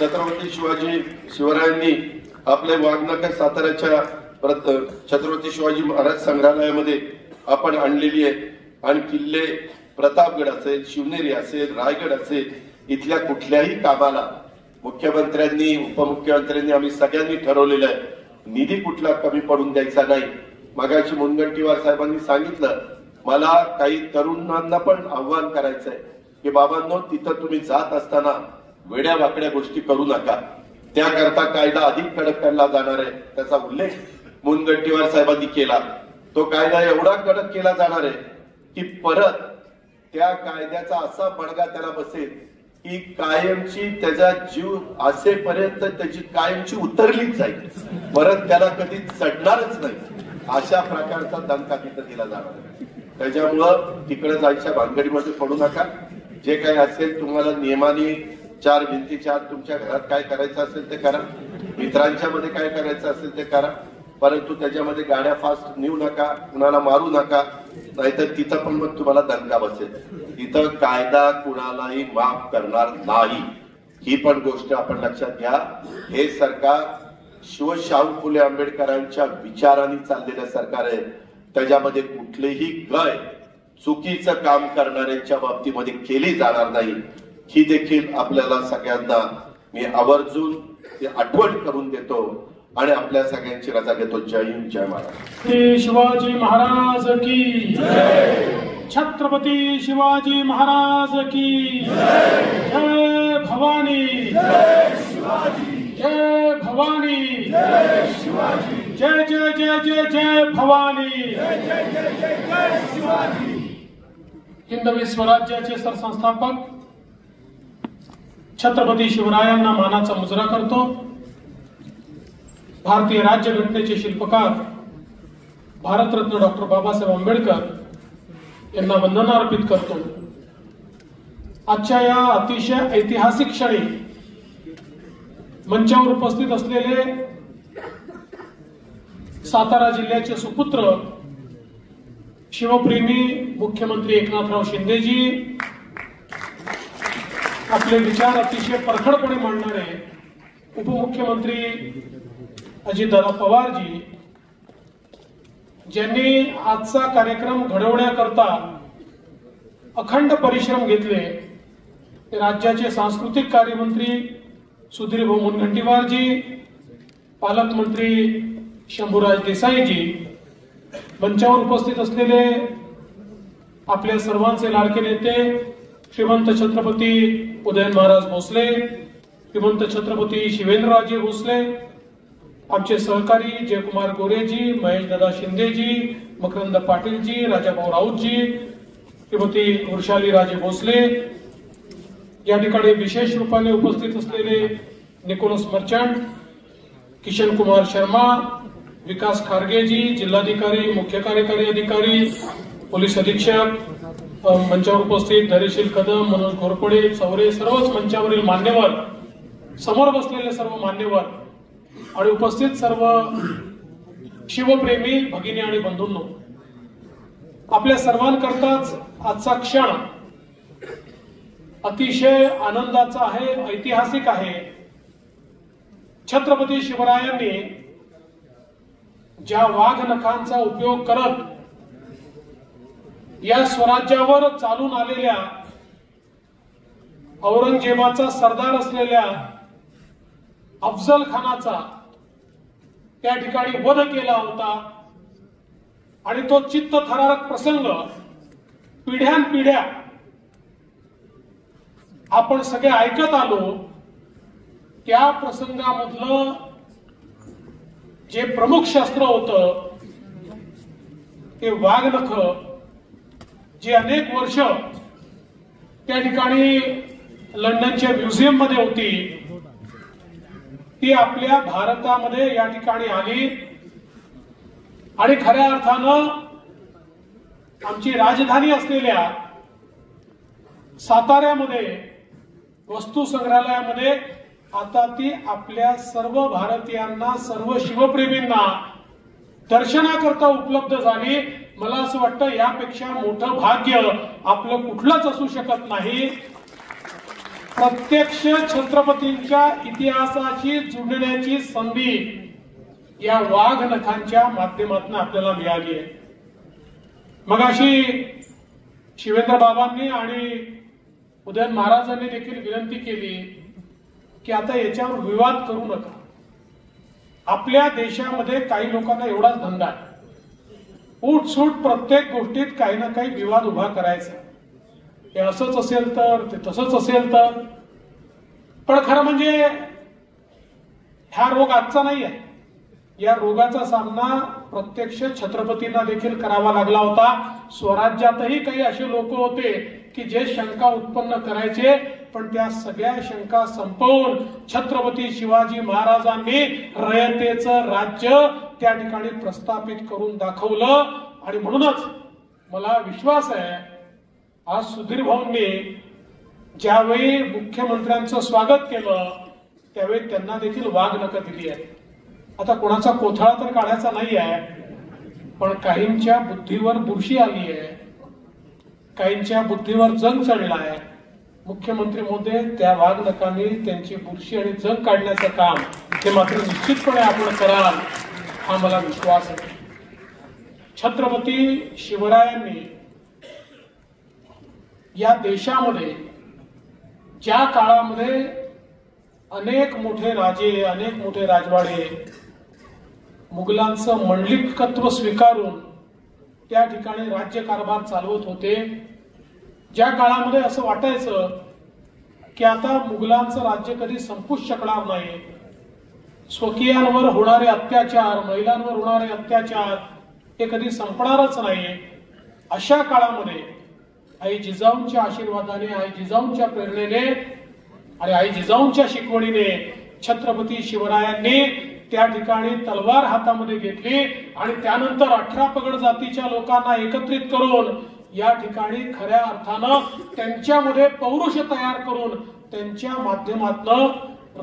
छत्रपती शिवरायांनी आपले वाघनकर साताऱ्याच्या छत्रपती शिवाजी महाराज संग्रहालयामध्ये आपण आणलेली आहे. आणि किल्ले प्रतापगड असेल, शिवनेरी असेल, रायगड असेल, इथल्या कुठल्याही कामाला मुख्यमंत्र्यांनी, उपमुख्यमंत्र्यांनी, आम्ही सगळ्यांनी ठरवलेलं आहे निधी कुठला कमी पडून द्यायचा नाही. मगाशी मुनगंटीवार साहेबांनी सांगितलं, मला काही तरुणांना पण आव्हान करायचंय की बाबांनो, तिथं तुम्ही जात असताना वेड्या वाकड्या गोष्टी करू नका. त्याकरता कायदा अधिक कडक केला जाणार आहे. त्याचा उल्लेख मुनगंटीवार साहेबांनी केला. तो कायदा एवढा कडक केला जाणार आहे की परत त्या कायद्याचा असा बडगा त्याला बसेल की कायमची त्याचा जीव असेपर्यंत त्याची कायमची उतरलीच जाईल, परत त्याला कधी चढणारच नाही. अशा प्रकारचा दणका तिथं दिला जाणार आहे. त्याच्यामुळं तिकडे जायच्या भानगडीमध्ये पडू नका. जे काही असेल तुम्हाला नियमाने चार भिंतीच्या आत तुमच्या घरात काय करायचं असेल ते करा, मित्रांच्या मध्ये काय करायचं असेल ते करा, परंतु त्याच्यामध्ये गाड्या फास्ट नेऊ नका, कुणाला मारू नका, नाहीतर तिथं पण मग तुम्हाला दणका बसेल. तिथं कायदा कुणालाही माफ करणार नाही, ही पण गोष्ट आपण लक्षात घ्या. हे सरकार शिवशाहू फुले आंबेडकरांच्या विचारांनी चाललेलं सरकार आहे. त्याच्यामध्ये कुठलेही गय चुकीचं काम करणाऱ्यांच्या बाबतीमध्ये केली जाणार नाही, ही देखील आपल्याला सगळ्यांना मी आवर्जून आठवण करून देतो आणि आपल्या सगळ्यांची रजा घेतो. जय हिंद, जय महाराज. शिवाजी महाराज की छत्रपती शिवाजी महाराज की जय भवानी, जय भवानी, जय जय जय जय जय भवानी. हिंदवी स्वराज्याचे सरसंस्थापक छत्रपती शिवरायांना मानाचा मुजरा करतो. भारतीय राज्यघटनेचे शिल्पकार भारतरत्न डॉक्टर बाबासाहेब आंबेडकर यांना वंदना अर्पित करतो. आजच्या या अतिशय ऐतिहासिक क्षणी मंचावर उपस्थित असलेले सातारा जिल्ह्याचे सुपुत्र शिवप्रेमी मुख्यमंत्री एकनाथराव शिंदेजी, आपले विचार अतिशय परखडपणे मांडणारे उपमुख्यमंत्री अजितदादा पवारजी, ज्यांनी आजचा कार्यक्रम घडवण्याकरता अखंड परिश्रम घेतले, ते राज्याचे सांस्कृतिक कार्यमंत्री सुधीरभाऊ मुनगंटीवारजी, पालकमंत्री शंभूराज देसाईजी, मंचावर उपस्थित असलेले आपल्या सर्वांचे लाडके नेते श्रीमंत छत्रपती उदयन महाराज भोसले, श्रीमंत छत्रपती शिवेंद्रराजे भोसले, आमचे सहकारी जयकुमार गोरेजी, महेशदादा शिंदेजी, मकरंद पाटीलजी, राजाभाऊ राऊतजी, श्रीमती वृषाली राजे भोसले, या ठिकाणी विशेष रूपाने उपस्थित असलेले निकोलस मर्चंट, किशन कुमार शर्मा, विकास खारगेजी, जिल्हाधिकारी, मुख्य कार्यकारी अधिकारी, पोलीस अधीक्षक, मंचावर उपस्थित धैर्यशील कदम, मनोज घोरपडे, चौरे, सर्वच मंचावरील मान्यवर समोर बसलेले सर्व मान्यवर आणि उपस्थित सर्व शिवप्रेमी भगिनी आणि बंधूंनो, आपल्या सर्वांकरताच आजचा क्षण अतिशय आनंदाचा आहे, ऐतिहासिक आहे. छत्रपती शिवरायांनी ज्या वाघनखांचा उपयोग करत या स्वराज्यावर चालून आलेल्या औरंगजेबाचा सरदार असलेल्या अफजल खानाचा त्या ठिकाणी वध केला होता आणि तो चित्तथरारक प्रसंग पिढ्यानपिढ्या आपण सगळे ऐकत आलो. त्या प्रसंगामधलं जे प्रमुख शस्त्र होतं ते वाघनख, जी अनेक वर्ष त्या ठिकाणी लंडनच्या म्युझियम मध्ये होती, ती आपल्या भारतामध्ये या ठिकाणी आली आणि खऱ्या अर्थानं आमची राजधानी असलेल्या साताऱ्यामध्ये वस्तू संग्रहालयामध्ये आता ती आपल्या सर्व भारतीयांना, सर्व शिवप्रेमींना दर्शनाकरता उपलब्ध झाली. मला असं वाटतं यापेक्षा मोठं भाग्य आपलं कुठलंच असू शकत नाही. प्रत्यक्ष छत्रपतींच्या इतिहासाशी जुळण्याची संधी या वाघनखांच्या माध्यमातून आपल्याला मिळाली आहे. मगाशी शिवेंद्र बाबांनी आणि उदयन महाराजांनी देखील विनंती केली की आता याच्यावर विवाद करू नका. आपल्या देशामध्ये काही लोकांना एवढाच धंदा आहे, उठसूट प्रत्येक गोष्टीत काही ना काही विवाद उभा करायचा. हे असंच असेल तर, ते तसंच असेल तर. पण खरं म्हणजे हा रोग आजचा नाही आहे. या रोगाचा सामना प्रत्यक्ष छत्रपतींना देखील करावा लागला होता. स्वराज्यातही काही असे लोक होते की जे शंका उत्पन्न करायचे, पण त्या सगळ्या शंका संपवून छत्रपती शिवाजी महाराजांनी रयतेचं राज्य त्या ठिकाणी प्रस्थापित करून दाखवलं. आणि म्हणूनच मला विश्वास आहे आज सुधीर भाऊंनी ज्यावेळी मुख्यमंत्र्यांचं स्वागत केलं त्यावेळी त्यांना देखील वाघनख दिली आहे. आता कोणाचा कोथळा तर काढायचा नाही आहे, पण काहींच्या बुद्धीवर बुरशी आली आहे, काहींच्या बुद्धीवर जंग चढला आहे. मुख्यमंत्री महोदय, त्या वाघनखांनी त्यांची बुरशी आणि जंग काढण्याचं काम हे मात्र निश्चितपणे आपण कराल हा मला विश्वास आहे. छत्रपती शिवरायांनी या देशामध्ये ज्या काळामध्ये अनेक मोठे राजे, अनेक मोठे राजवाडे मुघलांचं मंडलिकत्व स्वीकारून त्या ठिकाणी राज्यकारभार चालवत होते, ज्या काळामध्ये असं वाटायचं की आता मुघलांचं राज्य कधी संपूच शकणार नाही, स्वकीयांवर होणारे अत्याचार, महिलांवर होणारे अत्याचार हे कधी संपणारच नाही, अशा काळामध्ये आई जिजाऊंच्या आशीर्वादाने, आई जिजाऊंच्या प्रेरणेने आणि आई जिजाऊंच्या शिकवणीने छत्रपती शिवरायांनी त्या ठिकाणी तलवार हातामध्ये घेतली आणि त्यानंतर 18 पगड जातीच्या लोकांना एकत्रित करून या ठिकाणी खऱ्या अर्थानं त्यांच्यामध्ये पौरुष तयार करून त्यांच्या माध्यमातून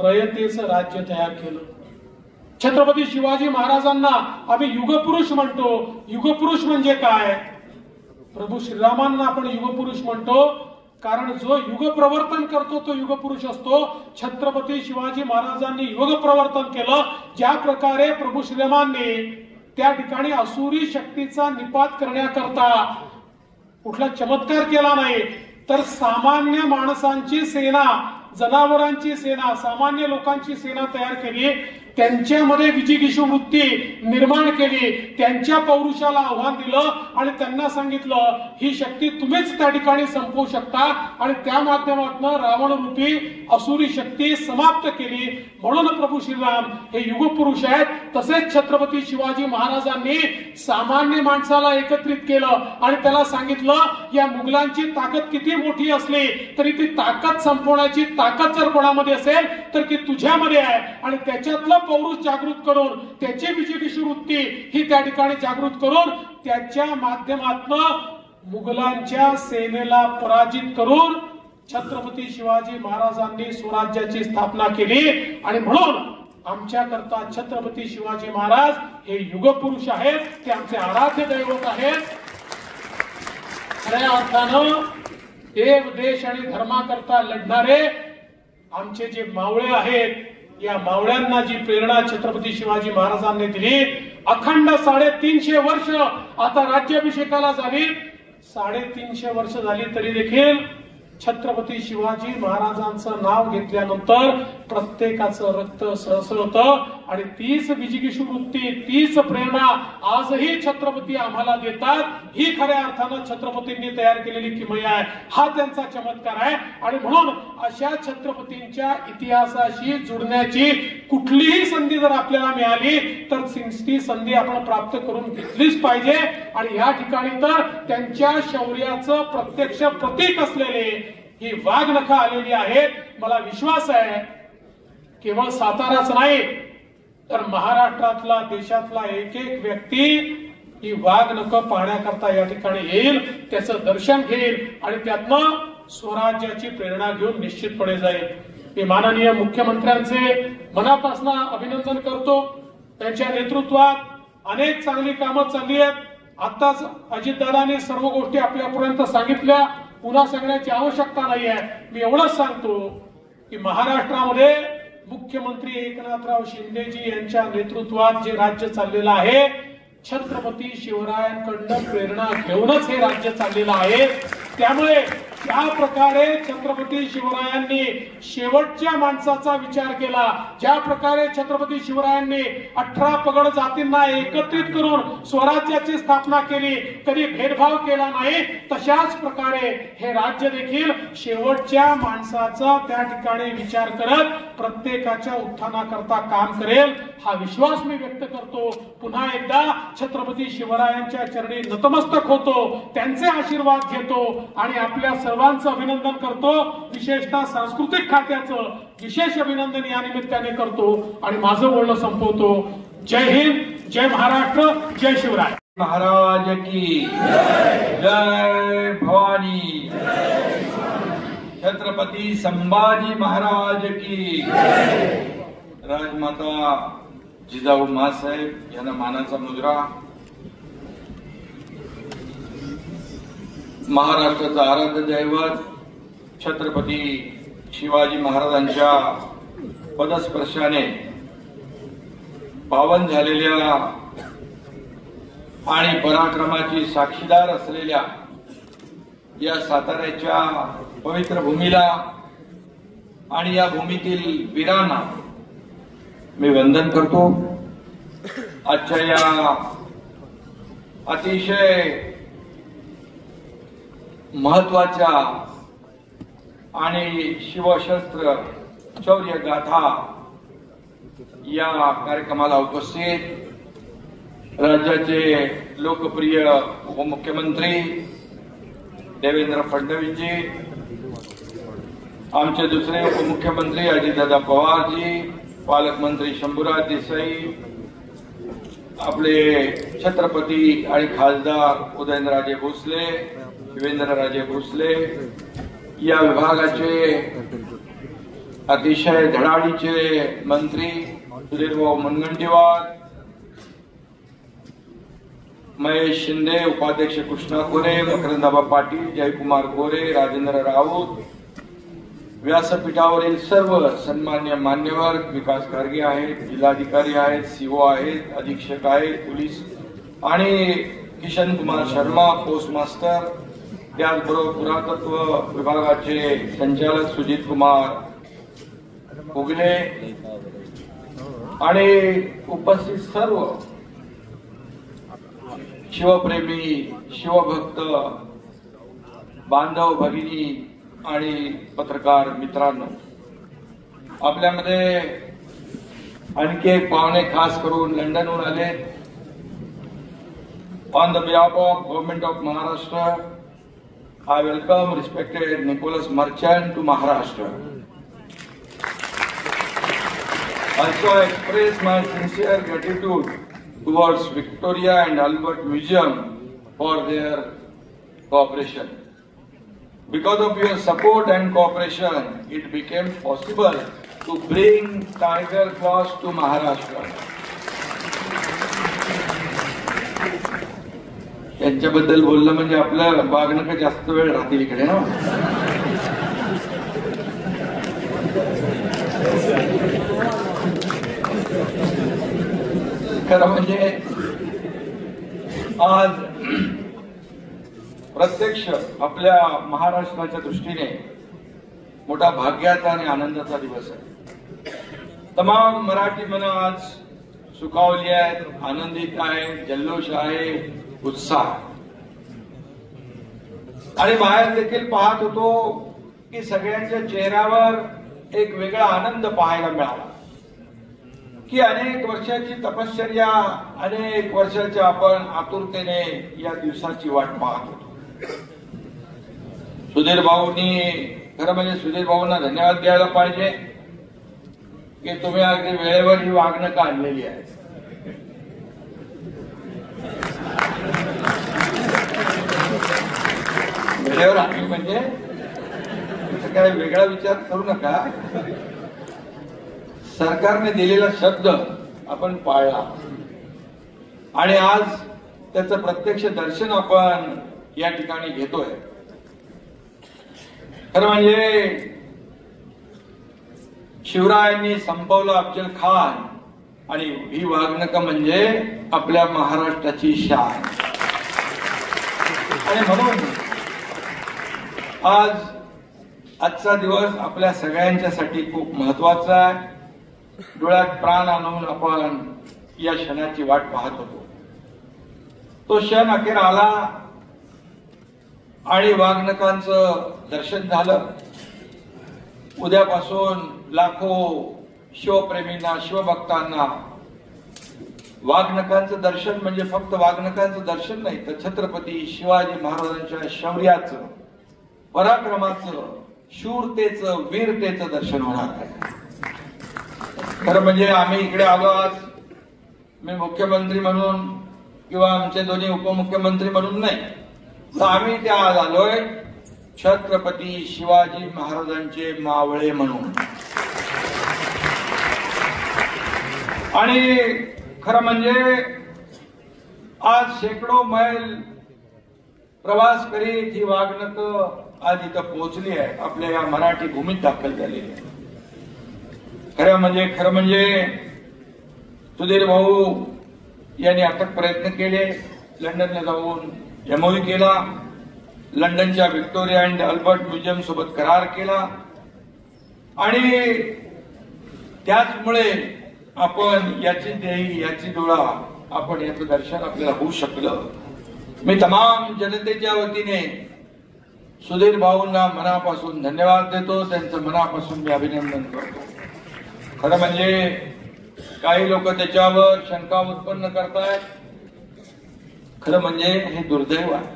रयतेचं राज्य तयार केलं. छत्रपती शिवाजी महाराजांना आम्ही युगपुरुष म्हणतो. युगपुरुष म्हणजे काय? प्रभू श्रीरामांना आपण युगपुरुष म्हणतो कारण जो युग प्रवर्तन करतो तो युगपुरुष असतो. छत्रपती शिवाजी महाराजांनी युग प्रवर्तन केलं. ज्या प्रकारे प्रभू श्रीरामांनी त्या ठिकाणी असुरी शक्तीचा निपात करण्याकरता कुठला चमत्कार केला नाही, तर सामान्य माणसांची सेना, जनावरांची सेना, सामान्य लोकांची सेना तयार केली, त्यांच्यामध्ये विजिगीषू वृत्ती निर्माण केली, त्यांच्या पौरुषाला आव्हान दिलं आणि त्यांना सांगितलं ही शक्ती तुम्हीच त्या ठिकाणी संपवू शकता आणि त्या माध्यमातून रावणरूपी असुरी शक्ती समाप्त केली. म्हणून प्रभू श्रीराम हे युगपुरुष आहेत. तसेच छत्रपती शिवाजी महाराजांनी सामान्य माणसाला एकत्रित केलं आणि त्याला सांगितलं या मुघलांची ताकद किती मोठी असली तरी ती ताकद संपवण्याची ताकद जर कोणामध्ये असेल तर ती तुझ्यामध्ये आहे आणि त्याच्यातलं पौरुष जागृत करून त्याची विजिगीषू वृत्ती ही त्या ठिकाणी जागृत करून त्याच्या माध्यमातून मुघलांच्या सेनेला पराजित करून छत्रपती शिवाजी महाराजांनी स्वराज्याची स्थापना केली आणि म्हणून आमच्या करता छत्रपती शिवाजी महाराज हे युगपुरुष आहेत, ते आमचे आराध्य दैवत आहेत. खऱ्या अर्थानं देव देश आणि धर्माकरता लढणारे आमचे जे मावळे आहेत, या मावळ्यांना जी प्रेरणा छत्रपती शिवाजी महाराजांनी दिली, अखंड 350 वर्ष आता राज्याभिषेकाला झाली, 350 वर्ष झाली तरी देखील छत्रपती शिवाजी महाराजांचं नाव घेतल्यानंतर प्रत्येकाचं रक्त सळसळतं आणि तीच विजिगीषू वृत्ती, तीच प्रेरणा आजही छत्रपती आम्हाला देतात. ही खऱ्या अर्थानं छत्रपतींनी तयार केलेली किमया आहे, हा त्यांचा चमत्कार आहे. आणि म्हणून अशा छत्रपतींच्या इतिहासाशी जुडण्याची कुठलीही संधी जर आपल्याला मिळाली तर ती संधी आपण प्राप्त करून घेतलीच पाहिजे. आणि या ठिकाणी तर त्यांच्या शौर्याचं प्रत्यक्ष प्रतीक असलेले ही वाघनखं आलेली आहेत. मला विश्वास आहे केवळ साताराच नाही तर महाराष्ट्रातला, देशातला एक एक व्यक्ती ही वाघनखं पाहण्याकरता या ठिकाणी येईल, त्याचं दर्शन घेईल आणि त्यातनं स्वराज्याची प्रेरणा घेऊन निश्चितपणे जाईल. मी माननीय मुख्यमंत्र्यांचे मनापासून अभिनंदन करतो. त्यांच्या नेतृत्वात अनेक चांगली कामं चालली आहेत. आताच अजितदादांनी सर्व गोष्टी आपल्यापर्यंत सांगितल्या, पुन्हा सांगण्याची आवश्यकता नाही आहे. मी एवढंच सांगतो की महाराष्ट्रामध्ये मुख्यमंत्री एकनाथराव शिंदेजी यांच्या नेतृत्वात जे राज्य चाललेलं आहे, छत्रपती शिवरायांकडून प्रेरणा घेऊनच हे राज्य चाललेलं आहे. त्यामुळे ज्या प्रकारे छत्रपती शिवरायांनी शेवटच्या माणसाचा विचार केला, ज्या प्रकारे छत्रपती शिवरायांनी 18 पगड जातींना एकत्रित करून स्वराज्याची स्थापना केली, कधी भेदभाव केला नाही, तशाच प्रकारे हे राज्य देखील शेवटच्या माणसाचा त्या ठिकाणी विचार करत प्रत्येकाच्या उत्थानाकरता काम करेल, हा विश्वास मी व्यक्त करतो. पुन्हा एकदा छत्रपती शिवरायांच्या चरणी नतमस्तक होतो, त्यांचे आशीर्वाद घेतो आणि आपल्या सर्वांचं अभिनंदन करतो. विशेषतः सांस्कृतिक खात्याचं विशेष अभिनंदन या निमित्ताने करतो आणि माझं बोलणं संपवतो. जय हिंद, जय महाराष्ट्र, जय शिवराय महाराज की जय. भवानी छत्रपती संभाजी महाराज की. राजमाता जिजाऊ मासाहेब यांना मानाचा मुजरा. महाराष्ट्राचा आराध्य दैवत छत्रपती शिवाजी महाराजांच्या पदस्पर्शाने पावन झालेल्या आणि पराक्रमाची साक्षीदार असलेल्या या साताऱ्याच्या पवित्र भूमीला आणि या भूमीतील वीरांना मी वंदन करतो. आजच्या या अतिशय महत्वाच्या आणि शिवशस्त्र शौर्य गाथा या कार्यक्रमाला उपस्थित राज्याचे लोकप्रिय उपमुख्यमंत्री देवेंद्र फडणवीसजी, आमचे दुसरे उपमुख्यमंत्री अजितदादा पवारजी, पालकमंत्री शंभूराज देसाई, आपले छत्रपती आणि खासदार उदयनराजे भोसले, शिवेंद्रराजे भोसले, या विभागाचे अतिशय धडाडीचे मंत्री सुधीरभाऊ मुनगंटीवार, महेश शिंदे, उपाध्यक्ष कृष्णा कोरे, मकरंदाबा पाटील, जयकुमार गोरे, राजेंद्र राऊत, व्यासपीठावरील सर्व सन्मान्य मान्यवर, विकास खारगे आहेत, जिल्हाधिकारी आहेत, सीओ आहेत, अधीक्षक आहेत, पोलीस आणि किशन कुमार शर्मा पोस्ट मास्टर, त्याचबरोबर पुरातत्व विभागाचे संचालक सुजित कुमार उगले आणि उपस्थित सर्व शिवप्रेमी, शिवभक्त बांधव भगिनी आणि पत्रकार मित्रांनो, आपल्यामध्ये आणखी एक पाहुणे खास करून लंडनहून आले. On the behalf of government of Maharashtra, I welcome respected Nicholas Merchant to Maharashtra. Also, I express my sincere gratitude towards Victoria and Albert Museum for their cooperation. Because of your support and cooperation, it became possible to bring Tiger Cross to Maharashtra. यांच्याबद्दल बोललं म्हणजे आपलं वागणं जास्त वेळ राहतील इकडे ना. खरं म्हणजे आज प्रत्यक्ष आपल्या महाराष्ट्राच्या दृष्टीने मोठा भाग्याचा आणि आनंदाचा दिवस आहे. तमाम मराठी मनं आज सुखावली आहेत, आनंदित आहे, जल्लोष आहे, उत्साह. आणि बाहेर देखील पाहत होतो की सगळ्यांच्या चेहऱ्यावर एक वेगळा आनंद पाहायला मिळाला की अनेक वर्षाची तपश्चर्या, अनेक वर्षाच्या आपण आतुरतेने या दिवसाची वाट पाहत होतो. सुधीर भाऊंनी, खरं म्हणजे सुधीर भाऊंना धन्यवाद द्यायला पाहिजे की तुम्ही अगदी वेळेवर ही वागणूक आणलेली आहे. वेळेवर आणली म्हणजे काय वेगळा विचार करू नका. सरकारने दिलेला शब्द आपण पाळला आणि आज त्याचं प्रत्यक्ष दर्शन आपण या ठिकाणी घेतोय. खरं म्हणजे शिवरायांनी संपवलं अफजल खान आणि ही वागणूक म्हणजे आपल्या महाराष्ट्राची शान. आणि म्हणून आजचा दिवस आपल्या सगळ्यांच्यासाठी खूप महत्वाचा आहे. डोळ्यात प्राण आणून आपण या क्षणाची वाट पाहत होतो. तो क्षण अखेर आला आणि वाघनकांचं दर्शन झालं. उद्यापासून लाखो शिवप्रेमींना, शिवभक्तांना वाघनकांचं दर्शन म्हणजे फक्त वाघनकांचं दर्शन नाही, तर छत्रपती शिवाजी महाराजांच्या शौर्याचं, पराक्रमाचं, शूरतेचं, वीरतेचं दर्शन होणार आहे. खरं म्हणजे आम्ही इकडे आलो आज, मी मुख्यमंत्री म्हणून किंवा आमचे दोन्ही उपमुख्यमंत्री म्हणून नाही, तर आम्ही त्या आज आलोय छत्रपती शिवाजी महाराजांचे मावळे म्हणून. आणि खरं म्हणजे आज शेकडो मैल प्रवास करीत ही वाघनक आज इथं पोहोचली आहे, आपल्या या मराठी भूमीत दाखल झालेली आहे. खरं म्हणजे सुधीर भाऊ यांनी अथक प्रयत्न केले. लंडनला जाऊन एमओयू केला, लंडनच्या व्हिक्टोरिया अँड अल्बर्ट म्युझियम सोबत करार केला आणि त्याचमुळे आपण याची देही, याची डोळा, आपण याचं दर्शन आपल्याला होऊ शकलं. मी तमाम जनतेच्या वतीने सुधीर भाऊंना मनापासून धन्यवाद देतो, त्यांचं मनापासून मी अभिनंदन करतो. खरं म्हणजे काही लोक त्याच्यावर शंका उत्पन्न करतायत. खरं म्हणजे हे दुर्दैव आहे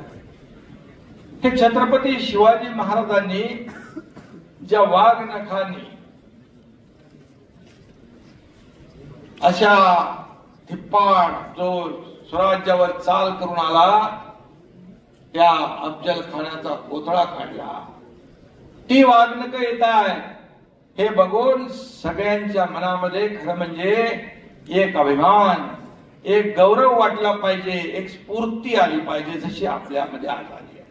की छत्रपती शिवाजी महाराजांनी ज्या वाघनखांनी अशा धिप्पाड जो स्वराज्यावर चाल करून आला, त्या अफजल खानाचा कोथळा काढला, ती वाघनक येत आहे हे बघून सगळ्यांच्या मनामध्ये खरं म्हणजे एक अभिमान, एक गौरव वाटला पाहिजे, एक स्फूर्ती आली पाहिजे, जशी आपल्यामध्ये आज आली आहे.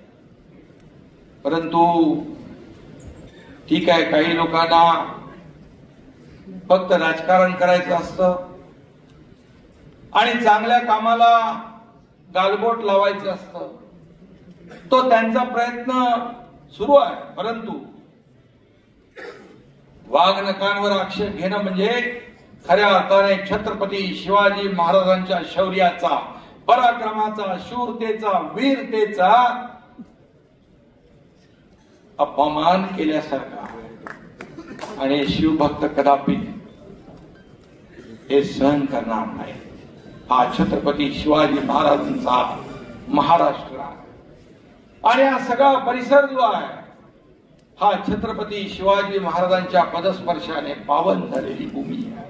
परंतु ठीक आहे, काही लोकांना फक्त राजकारण करायचं असतं आणि चांगल्या कामाला गालबोट लावायचं असतं, तो त्यांचा प्रयत्न सुरू आहे. परंतु वाघनकांवर आक्षेप घेणं म्हणजे खऱ्या अर्थाने छत्रपती शिवाजी महाराजांच्या शौर्याचा, पराक्रमाचा, शूरतेचा, वीरतेचा अपमान केल्यासारखा आहे. आणि शिवभक्त कदापि हे सहन करणार नाही. हा छत्रपती शिवाजी महाराजांचा महाराष्ट्र आहे आणि हा सगळा परिसर जो आहे हा छत्रपती शिवाजी महाराजांच्या पदस्पर्शाने पावन झालेली भूमी आहे.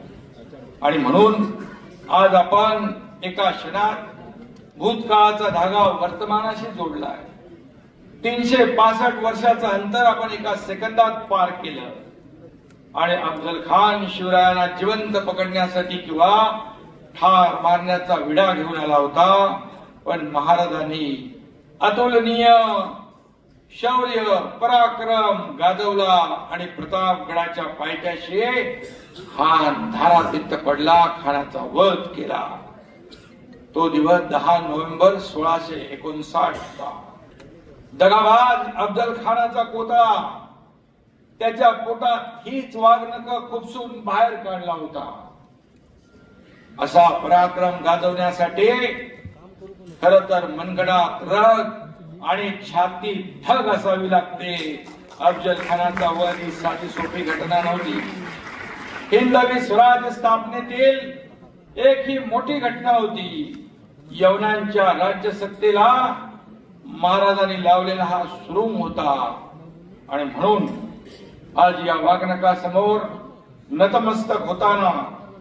आणि म्हणून आज आपण एका क्षणात भूतकाळाचा धागा वर्तमानाशी जोडला आहे 365 वर्षाचं अंतर आपण एका सेकंदात पार केलं आणि अफजल खान शिवरायांना जिवंत पकडण्यासाठी किंवा ठार मारण्याचा विडा घेऊन आला होता, पण महाराजांनी अतुलनीय शौर्य पराक्रम गाजवला आणि प्रतापगडाच्या पायथ्याशी खान धारातीर्थ पडला, खानाचा वध केला. तो दिवस 10 नोव्हेंबर 1659 चा. दगाबाज अफजल खानाचा कोता त्याच्या पोटात हीच वाघनख खुपसून बाहेर काढला होता. असा पराक्रम गाजवण्यासाठी खर तर मनगडात रग आणि छाती ठग असावी लागते. अफजल खानाचा वध ही साधी सोपी घटना नव्हती. हिंदवी स्वराज्य स्थापनेतील एक ही मोठी घटना होती. यवनांच्या राज्यसत्तेला महाराजांनी लावलेला हा सुरुंग होता आणि म्हणून आज या वाघनखासमोर नतमस्तक होताना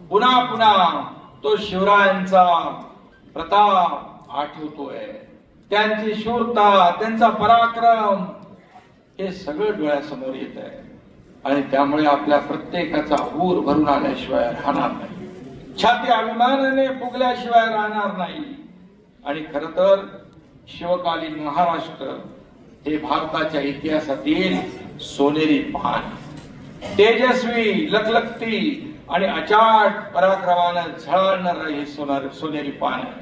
पुन्हा पुन्हा तो शिवरायांचा प्रताप आठवतोय. त्यांची शूरता, त्यांचा पराक्रम हे सगळं डोळ्यासमोर येत आहे आणि त्यामुळे आपल्या प्रत्येकाचा ऊर भरून आल्याशिवाय राहणार नाही, छाती अभिमानाने फुगल्याशिवाय राहणार नाही. आणि खर तर शिवकालीन महाराष्ट्र हे भारताच्या इतिहासातील सोनेरी पान, तेजस्वी, लखलखती आणि अचाट पराक्रमानं झळाळणारं हे सोनेरी पान आहे.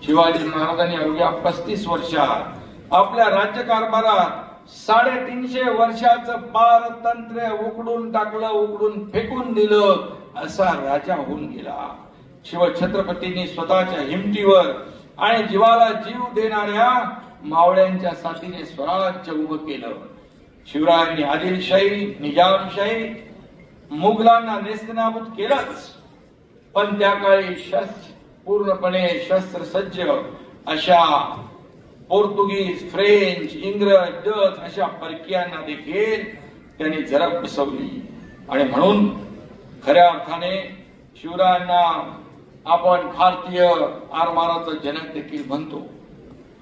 शिवाजी महाराजांनी अवघ्या 35 वर्षात आपल्या राज्यकारभारात 350 वर्षाचं पारतंत्र्य उकडून टाकलं, उकडून फेकून दिलं असा राजा होऊन गेला. शिवछत्रपतींनी स्वतःच्या हिमतीवर आणि जीवाला जीव देणाऱ्या मावळ्यांच्या साथीने स्वराज्य उभं केलं. शिवरायांनी आदिलशाही, निजामशाही, मुघलांना नेस्तनाबूत केलंच, पण त्या काळी पूर्णपणे शस्त्रसज्ज अशा पोर्तुगीज, फ्रेंच, इंग्रज, डच अशा परकीयांना देखील त्यांनी झरप बसवली. आणि म्हणून खऱ्या अर्थाने शिवरायांना आपण भारतीय आरमाराचा जनक देखील म्हणतो.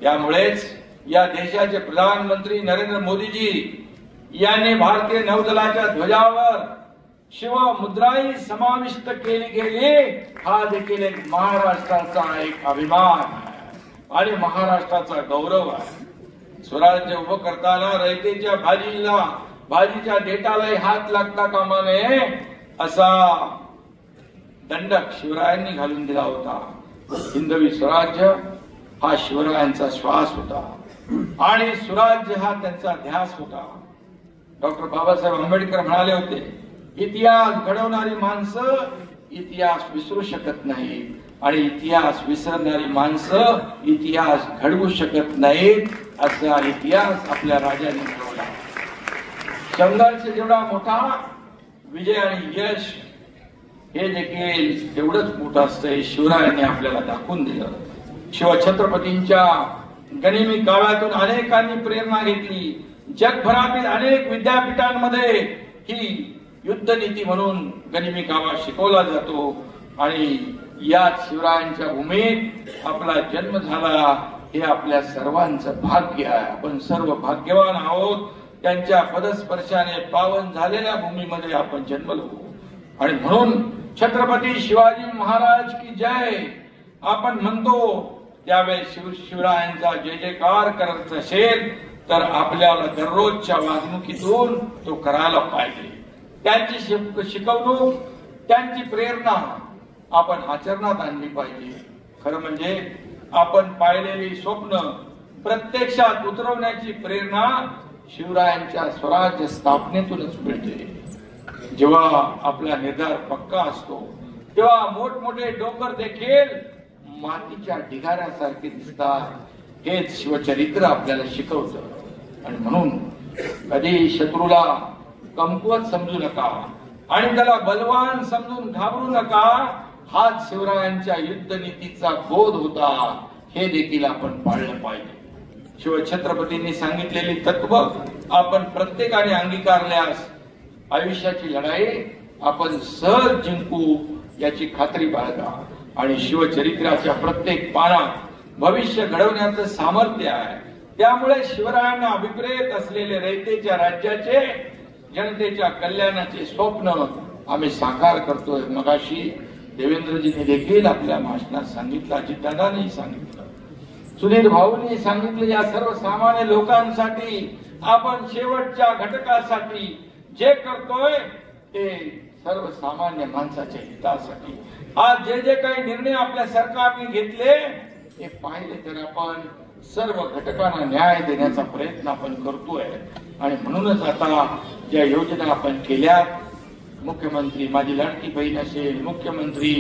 त्यामुळेच या देशाचे प्रधानमंत्री नरेंद्र मोदीजी यांनी भारतीय नौदलाच्या ध्वजावर शिवमुद्राही समाविष्ट केली गेली. हा देखील एक महाराष्ट्राचा एक अभिमान आहे आणि महाराष्ट्राचा गौरव आहे. स्वराज्य उभं करताना रयतेच्या भाजीच्या देठालाही हात लागता कामा नये असा दंडक शिवरायांनी घालून दिला होता. हिंदवी स्वराज्य हा शिवरायांचा श्वास होता आणि स्वराज्य हा त्यांचा ध्यास होता. डॉक्टर बाबासाहेब आंबेडकर म्हणाले होते, इतिहास घडवणारी माणसं इतिहास विसरू शकत नाही आणि इतिहास विसरणारी माणसं इतिहास घडवू शकत नाहीत. असा इतिहास आपल्या राजाने घडवला. संघर्ष जेवढा मोठा, विजय आणि यश हे देखील तेवढंच मोठं असतंय. शिवरायांनी आपल्याला दाखवून दिलं. शिवछत्रपतींच्या गनिमी काव्यातून अनेकांनी प्रेरणा घेतली. जगभरातील अनेक विद्यापीठांमध्ये ही युद्धनीती म्हणून गनिमी कावा शिकवला जातो आणि याच शिवरायांच्या भूमीत आपला जन्म झाला. हे आपल्या सर्वांचं भाग्य आहे. आपण सर्व भाग्यवान आहोत. त्यांच्या पदस्पर्शाने पावन झालेल्या भूमीमध्ये आपण जन्मलो आणि म्हणून छत्रपती शिवाजी महाराज की जय आपण म्हणतो. त्यावेळेस शिवरायांचा जय जयकार करत असेल तर आपल्याला दररोजच्या वागणुकीतून तो करायला पाहिजे. त्यांची शिकवणूक, त्यांची प्रेरणा आपण आचरणात आणली पाहिजे. खरं म्हणजे आपण पाहिलेली स्वप्न प्रत्यक्षात उतरवण्याची प्रेरणा शिवरायांच्या स्वराज्य स्थापनेतूनच मिळते. जेव्हा आपला निर्धार पक्का असतो तेव्हा मोठमोठे डोंगर देखील मातीच्या ढिगाऱ्यासारखे दिसतात. हेच शिवचरित्र आपल्याला शिकवतं. आणि म्हणून कधी शत्रूला कमकुवत समजू नका आणि त्याला बलवान समजून घाबरू नका. हाच शिवरायांच्या युद्धनीतीचा बोध होता. हे देखील आपण पाळलं पाहिजे. शिवछत्रपतींनी सांगितलेली तत्व आपण प्रत्येकाने अंगीकारल्यास आयुष्याची लढाई आपण सहज जिंकू याची खात्री बाळगा. आणि शिवचरित्राच्या प्रत्येक पानात भविष्य घडवण्याचं सामर्थ्य आहे. त्यामुळे शिवरायांना अभिप्रेत असलेले रयतेच्या राज्याचे, जनतेच्या कल्याणाचे स्वप्न आम्ही साकार करतोय. मगाशी देवेंद्रजींनी देखील आपल्या भाषणात सांगितलं, अजितदादांनी सांगितलं, सुधीर भाऊंनी सांगितलं, या सर्वसामान्य लोकांसाठी आपण शेवटच्या घटकासाठी जे करतोय ते सर्वसामान्य माणसाच्या हितासाठी. आज जे जे काही निर्णय आपल्या सरकारने घेतले हे पाहिले तर आपण सर्व घटकांना न्याय देण्याचा प्रयत्न आपण करतोय. आणि म्हणूनच आता ज्या योजना आपण केल्या, मुख्यमंत्री माझी लाडकी बहीण असेल, मुख्यमंत्री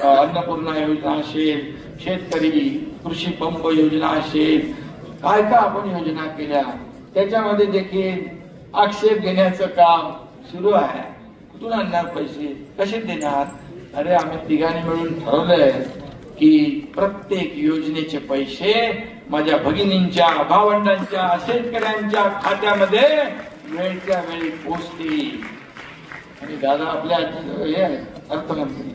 अन्नपूर्णा योजना असेल, शेतकरी कृषी पंप योजना असेल, काय काय आपण योजना केल्या, त्याच्यामध्ये देखील आक्षेप घेण्याचं काम सुरू आहे. कुठून आणणार पैसे, कसे देणार? अरे आम्ही तिघांनी मिळून ठरवलंय की प्रत्येक योजनेचे पैसे माझ्या भगिनींच्या, भावंडांच्या, शेतकऱ्यांच्या खात्यामध्ये वेळच्या वेळी पोहोचतील. आणि दादा आपल्या हे अर्थमंत्री,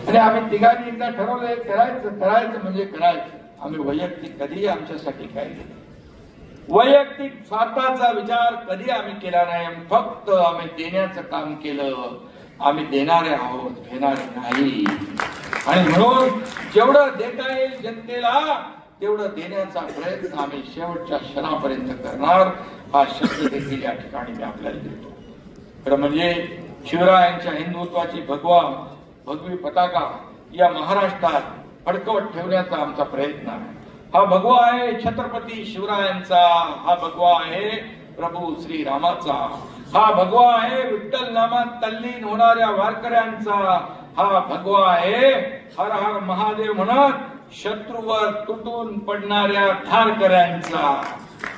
आणि आम्ही तिघांनी एकदा ठरवलंय करायचं म्हणजे करायचं. आम्ही वैयक्तिक कधीही आमच्यासाठी काय केलं, वैयक्तिक स्वार्थाचा विचार कधी आम्ही केला नाही. फक्त आम्ही देण्याचं काम केलं. आम्ही देणारे आहोत, घेणारे नाही. आणि म्हणून जेवढं देता येईल जनतेला तेवढं देण्याचा प्रयत्न आम्ही शेवटच्या क्षणापर्यंत करणार. हा शब्द देखील या ठिकाणी मी आपल्याला देतो. खरं म्हणजे शिवरायांच्या हिंदुत्वाची भगवी पताका या महाराष्ट्रात फडकवत ठेवण्याचा आमचा प्रयत्न आहे. हा भगवा आहे छत्रपती शिवरायांचा, हा भगवा आहे प्रभू श्रीरामाचा, हा भगवा आहे विठ्ठल नामात तल्लीन होणाऱ्या वारकऱ्यांचा, हा भगवा आहे हर हर महादेव म्हणत शत्रूवर तुटून पडणाऱ्या ठारकऱ्यांचा.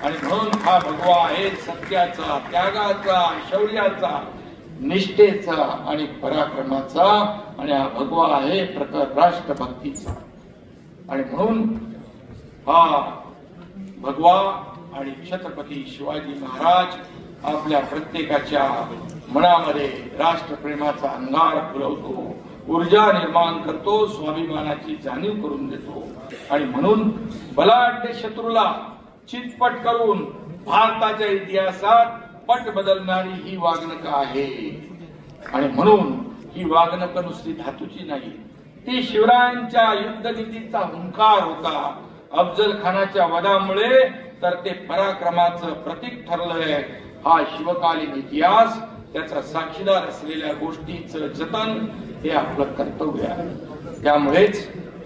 आणि म्हणून हा भगवा आहे सत्याचा, त्यागाचा, शौर्याचा, निष्ठेचा आणि पराक्रमाचा. आणि हा भगवा आहे प्रखर राष्ट्रभक्तीचा. आणि म्हणून हा भगवा आणि छत्रपती शिवाजी महाराज आपल्या प्रत्येकाच्या मनामध्ये राष्ट्रप्रेमाचा अंगार फुलवतो, ऊर्जा निर्माण करतो, स्वाभिमानाची जाणीव करून देतो. आणि म्हणून बलाढ्य शत्रूला चितपट करून भारताच्या इतिहासात पट बदलणारी ही वागणूक आहे. आणि म्हणून ही वागणूक नुसती धातूची नाही, ती शिवरायांच्या युद्धनीतीचा हुंकार होता. अफजल खानाच्या वधामुळे तर ते पराक्रमाचं प्रतीक ठरलंय. हा शिवकालीन इतिहास, त्याचा साक्षीदार असलेल्या गोष्टीचं जतन हे आपलं कर्तव्य आहे. त्यामुळेच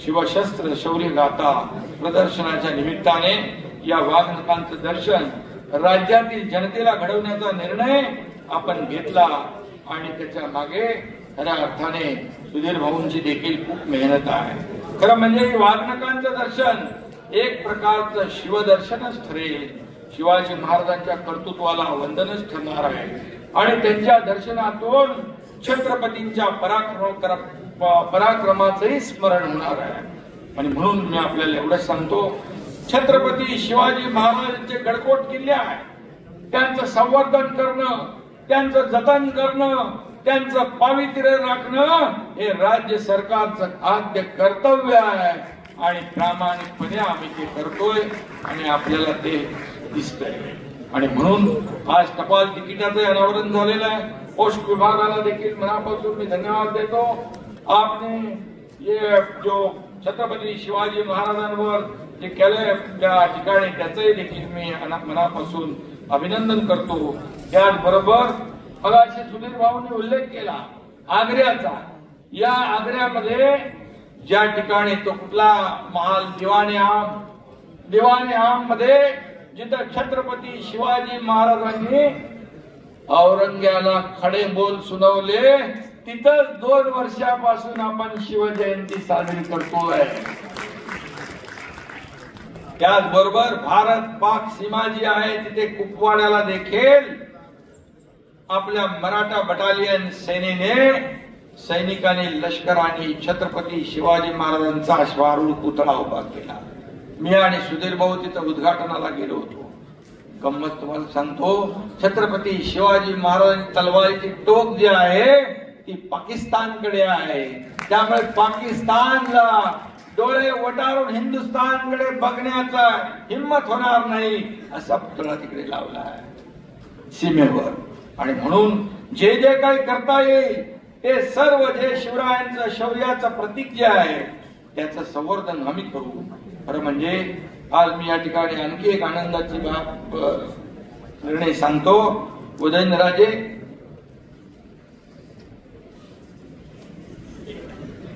शिवशस्त्र शौर्य गाथा प्रदर्शनाच्या निमित्ताने या वाघनकांचं दर्शन राज्यातील जनतेला घडवण्याचा निर्णय आपण घेतला. आणि त्याच्या मागे खऱ्या अर्थाने सुधीर भाऊंची देखील खूप मेहनत आहे. खरं म्हणजे वाघनकांचं दर्शन एक प्रकारचं शिवदर्शनच ठरेल. शिवाजी महाराजांच्या कर्तृत्वाला वंदनच ठरणार आहे. आणि त्यांच्या दर्शनातून छत्रपतींच्या पराक्रमाचंही स्मरण होणार आहे. आणि म्हणून मी आपल्याला एवढंच सांगतो, छत्रपती शिवाजी महाराजांचे गडकोट किल्ले आहे, त्यांचं संवर्धन करणं, त्यांचं जतन करणं, त्यांचं पावित्र्य राखणं हे राज्य सरकारचं आद्य कर्तव्य आहे. आणि प्रामाणिकपणे आम्ही ते करतोय आणि आपल्याला ते दिसतंय. आणि म्हणून आज टपाल तिकिटाचं अनावरण झालेलं आहे. पोस्ट विभागाला देखील मनापासून मी धन्यवाद देतो. आपने ये जो छत्रपती शिवाजी महाराजांवर जे केलंय त्या ठिकाणी त्याचंही देखील मी मनापासून अभिनंदन करतो. त्याचबरोबर मगाशी सुधीर भाऊंनी उल्लेख केला आग्र्याचा. या आग्र्यामध्ये ज्या ठिकाणी तो कुठला महाल दिवाने आम मध्ये जिथं छत्रपती शिवाजी महाराजांनी औरंग्याला खडे बोल सुनावले, तिथंच 2 वर्षापासून आपण शिवजयंती साजरी करतोय. त्याचबरोबर भारत पाक सीमा जी आहे तिथे कुपवाड्याला देखील आपल्या मराठा बटालियन सेनेने, सैनिकांनी, लष्कराने छत्रपती शिवाजी महाराजांचा अश्वारूढ पुतळा उभा केला. मी आणि सुधीर भाऊ तिथं उद्घाटनाला गेलो होतो. गंमत तुम्हाला सांगतो, छत्रपती शिवाजी महाराजांची तलवारीची टोक जी आहे ती पाकिस्तानकडे आहे. त्यामुळे पाकिस्तानला डोळे वटारून हिंदुस्थानकडे बघण्याचा हिंमत होणार नाही असा पुतळा तिकडे लावला आहे सीमेवर. आणि म्हणून जे जे काही करता येईल ते सर्व जे शिवरायांचं शौर्याचं प्रतीक जे आहे त्याचं संवर्धन आम्ही करू. खरं म्हणजे आज मी या ठिकाणी आणखी एक आनंदाची निर्णय सांगतो.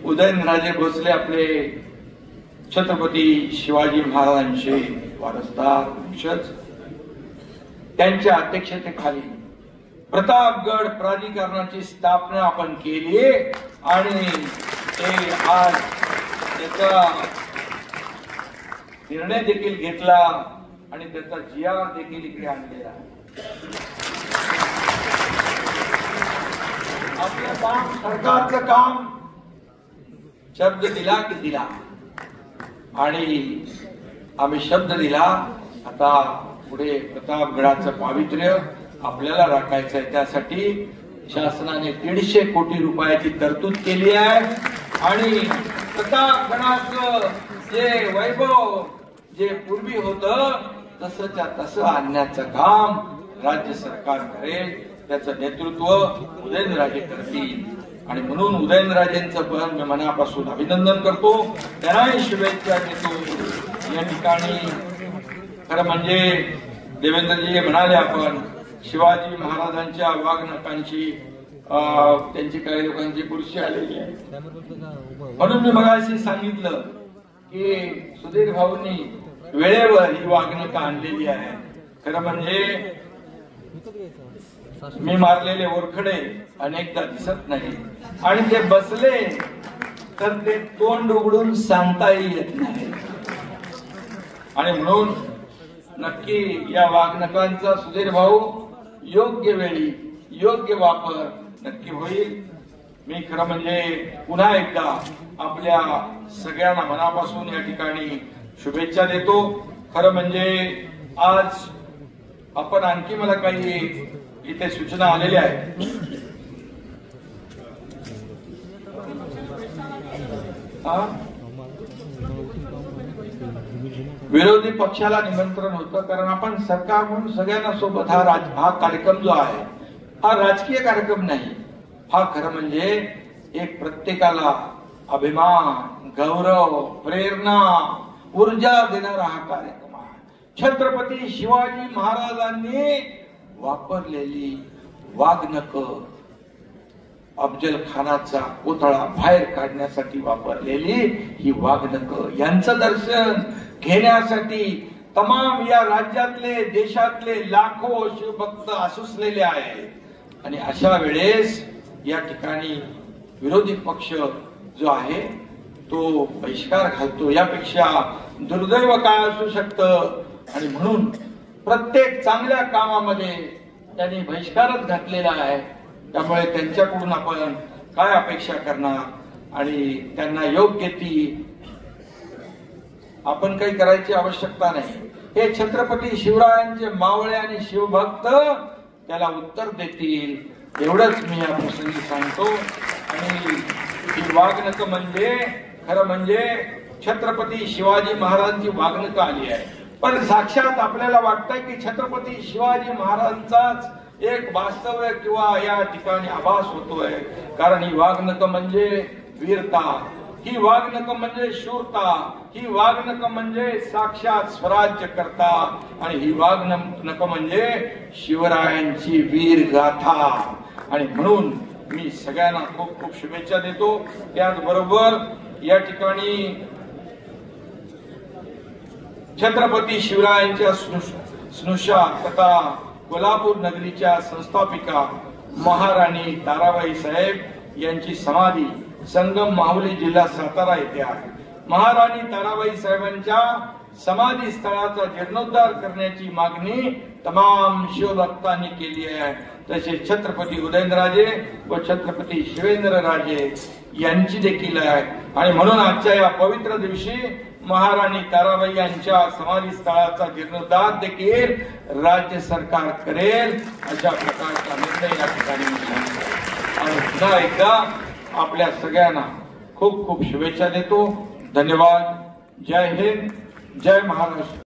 उदयनराजे भोसले आपले छत्रपती शिवाजी महाराजांचे वारसदार वंशज, त्यांच्या अध्यक्षतेखाली प्रतापगड प्राधिकरणाची स्थापना आपण केली आणि ते आज त्याचा निर्णय देखील घेतला आणि त्याचा GR देखील इकडे आणलेला आहे. आपलं काम, सरकारचं काम शब्द दिला की दिला आणि आम्ही शब्द दिला. आता पुढे प्रतापगडाचं पावित्र्य आपल्याला राखायचं आहे. त्यासाठी शासनाने 150 कोटी रुपयाची तरतूद केली आहे आणि प्रतापगडाचं जे वैभव जे पूर्वी होतं तसंच्या तसं आणण्याचं काम राज्य सरकार करेल. त्याचं नेतृत्व उदयनराजे करतील आणि म्हणून उदयनराजेंचं पण मी मनापासून अभिनंदन करतो, त्यांनाही शुभेच्छा देतो. या ठिकाणी खरं म्हणजे देवेंद्रजी म्हणाले आपण शिवाजी महाराजांच्या वागणुकांची त्यांची काही लोकांची बुरशी आलेली आहे. म्हणून मी मगाशी सांगितलं की सुधीर भाऊंनी वेळेवर ही वागणूक आणलेली आहे. खरं म्हणजे मी मारलेले ओरखडे अनेकदा दिसत नाही आणि ते बसले तर ते तोंड उघडून सांगताही येत नाही. आणि म्हणून नक्की या वागणुकांचा सुधीर भाऊ योग्य वेळी योग्य वापर नक्की होईल. मी खरं म्हणजे पुन्हा एकदा आपल्या सगळ्यांना मनापासून या ठिकाणी शुभेच्छा देतो. खरं म्हणजे आज आपण आणखी मला काही इथे सूचना आलेल्या आहेत. विरोधी पक्षाला निमंत्रण होतं कारण आपण सरकार म्हणून सगळ्यांना सोबत हा कार्यक्रम जो आहे हा राजकीय कार्यक्रम नाही. हा खरं म्हणजे एक प्रत्येकाला अभिमान, गौरव, प्रेरणा, ऊर्जा देणारा हा कार्यक्रम आहे. छत्रपती शिवाजी महाराजांनी वापरलेली वाघनख, अफजल खानाचा पुतळा बाहेर काढण्यासाठी वापरलेली ही वाघनख, यांचं दर्शन घेण्यासाठी तमाम या राज्यातले देशातले लाखो शिवभक्त आसुसलेले आहेत. आणि अशा वेळेस या ठिकाणी विरोधी पक्ष जो आहे तो बहिष्कार घालतो. यापेक्षा दुर्दैव काय असू शकतं. आणि म्हणून प्रत्येक चांगल्या कामामध्ये त्यांनी बहिष्कारच घातलेला आहे. त्यामुळे त्यांच्याकडून आपण काय अपेक्षा करणार आणि त्यांना योग्य ती आपण काही करायची आवश्यकता नाही. हे छत्रपती शिवरायांचे मावळे आणि शिवभक्त त्याला उत्तर देतील एवढंच मी या प्रसंगी सांगतो. आणि ही वागणूक म्हणजे खरं म्हणजे छत्रपती शिवाजी महाराजांची वागणूक आली आहे. पण साक्षात आपल्याला वाटतंय की छत्रपती शिवाजी महाराजांचाच एक वास्तव किंवा या ठिकाणी आभास होतोय. कारण ही वागणूक म्हणजे वीरता, ही वागणूक म्हणजे शूरता, ही वागणूक म्हणजे साक्षात स्वराज्य करता आणि ही वागणूक म्हणजे शिवरायांची वीर गाथा. आणि म्हणून मी सगळ्यांना खूप खूप शुभेच्छा देतो. त्याचबरोबर या ठिकाणी छत्रपती शिवरायांच्या स्नुषा तथा कोल्हापूर नगरीच्या संस्थापिका महाराणी ताराबाई साहेब यांची समाधी संगम माहुली जिल्हा सातारा येथे आहे. महाराणी ताराबाई साहेबांच्या समाधी स्थळाचा जीर्णोद्धार करण्याची मागणी तमाम शिवभक्तांनी केली आहे. तसेच छत्रपती उदयनराजे व छत्रपती शिवेंद्रराजे यांची देखील आहे. आणि म्हणून आजच्या या पवित्र दिवशी महाराणी ताराबाई यांच्या समाधी स्थळाचा जीर्णोद्धार देखील राज्य सरकार करेल अशा प्रकारचा निर्णय या ठिकाणी आणि पुन्हा एकदा आपल्या सगळ्यांना खूप खूप शुभेच्छा देतो. धन्यवाद. जय हिंद, जय महाराष्ट्र.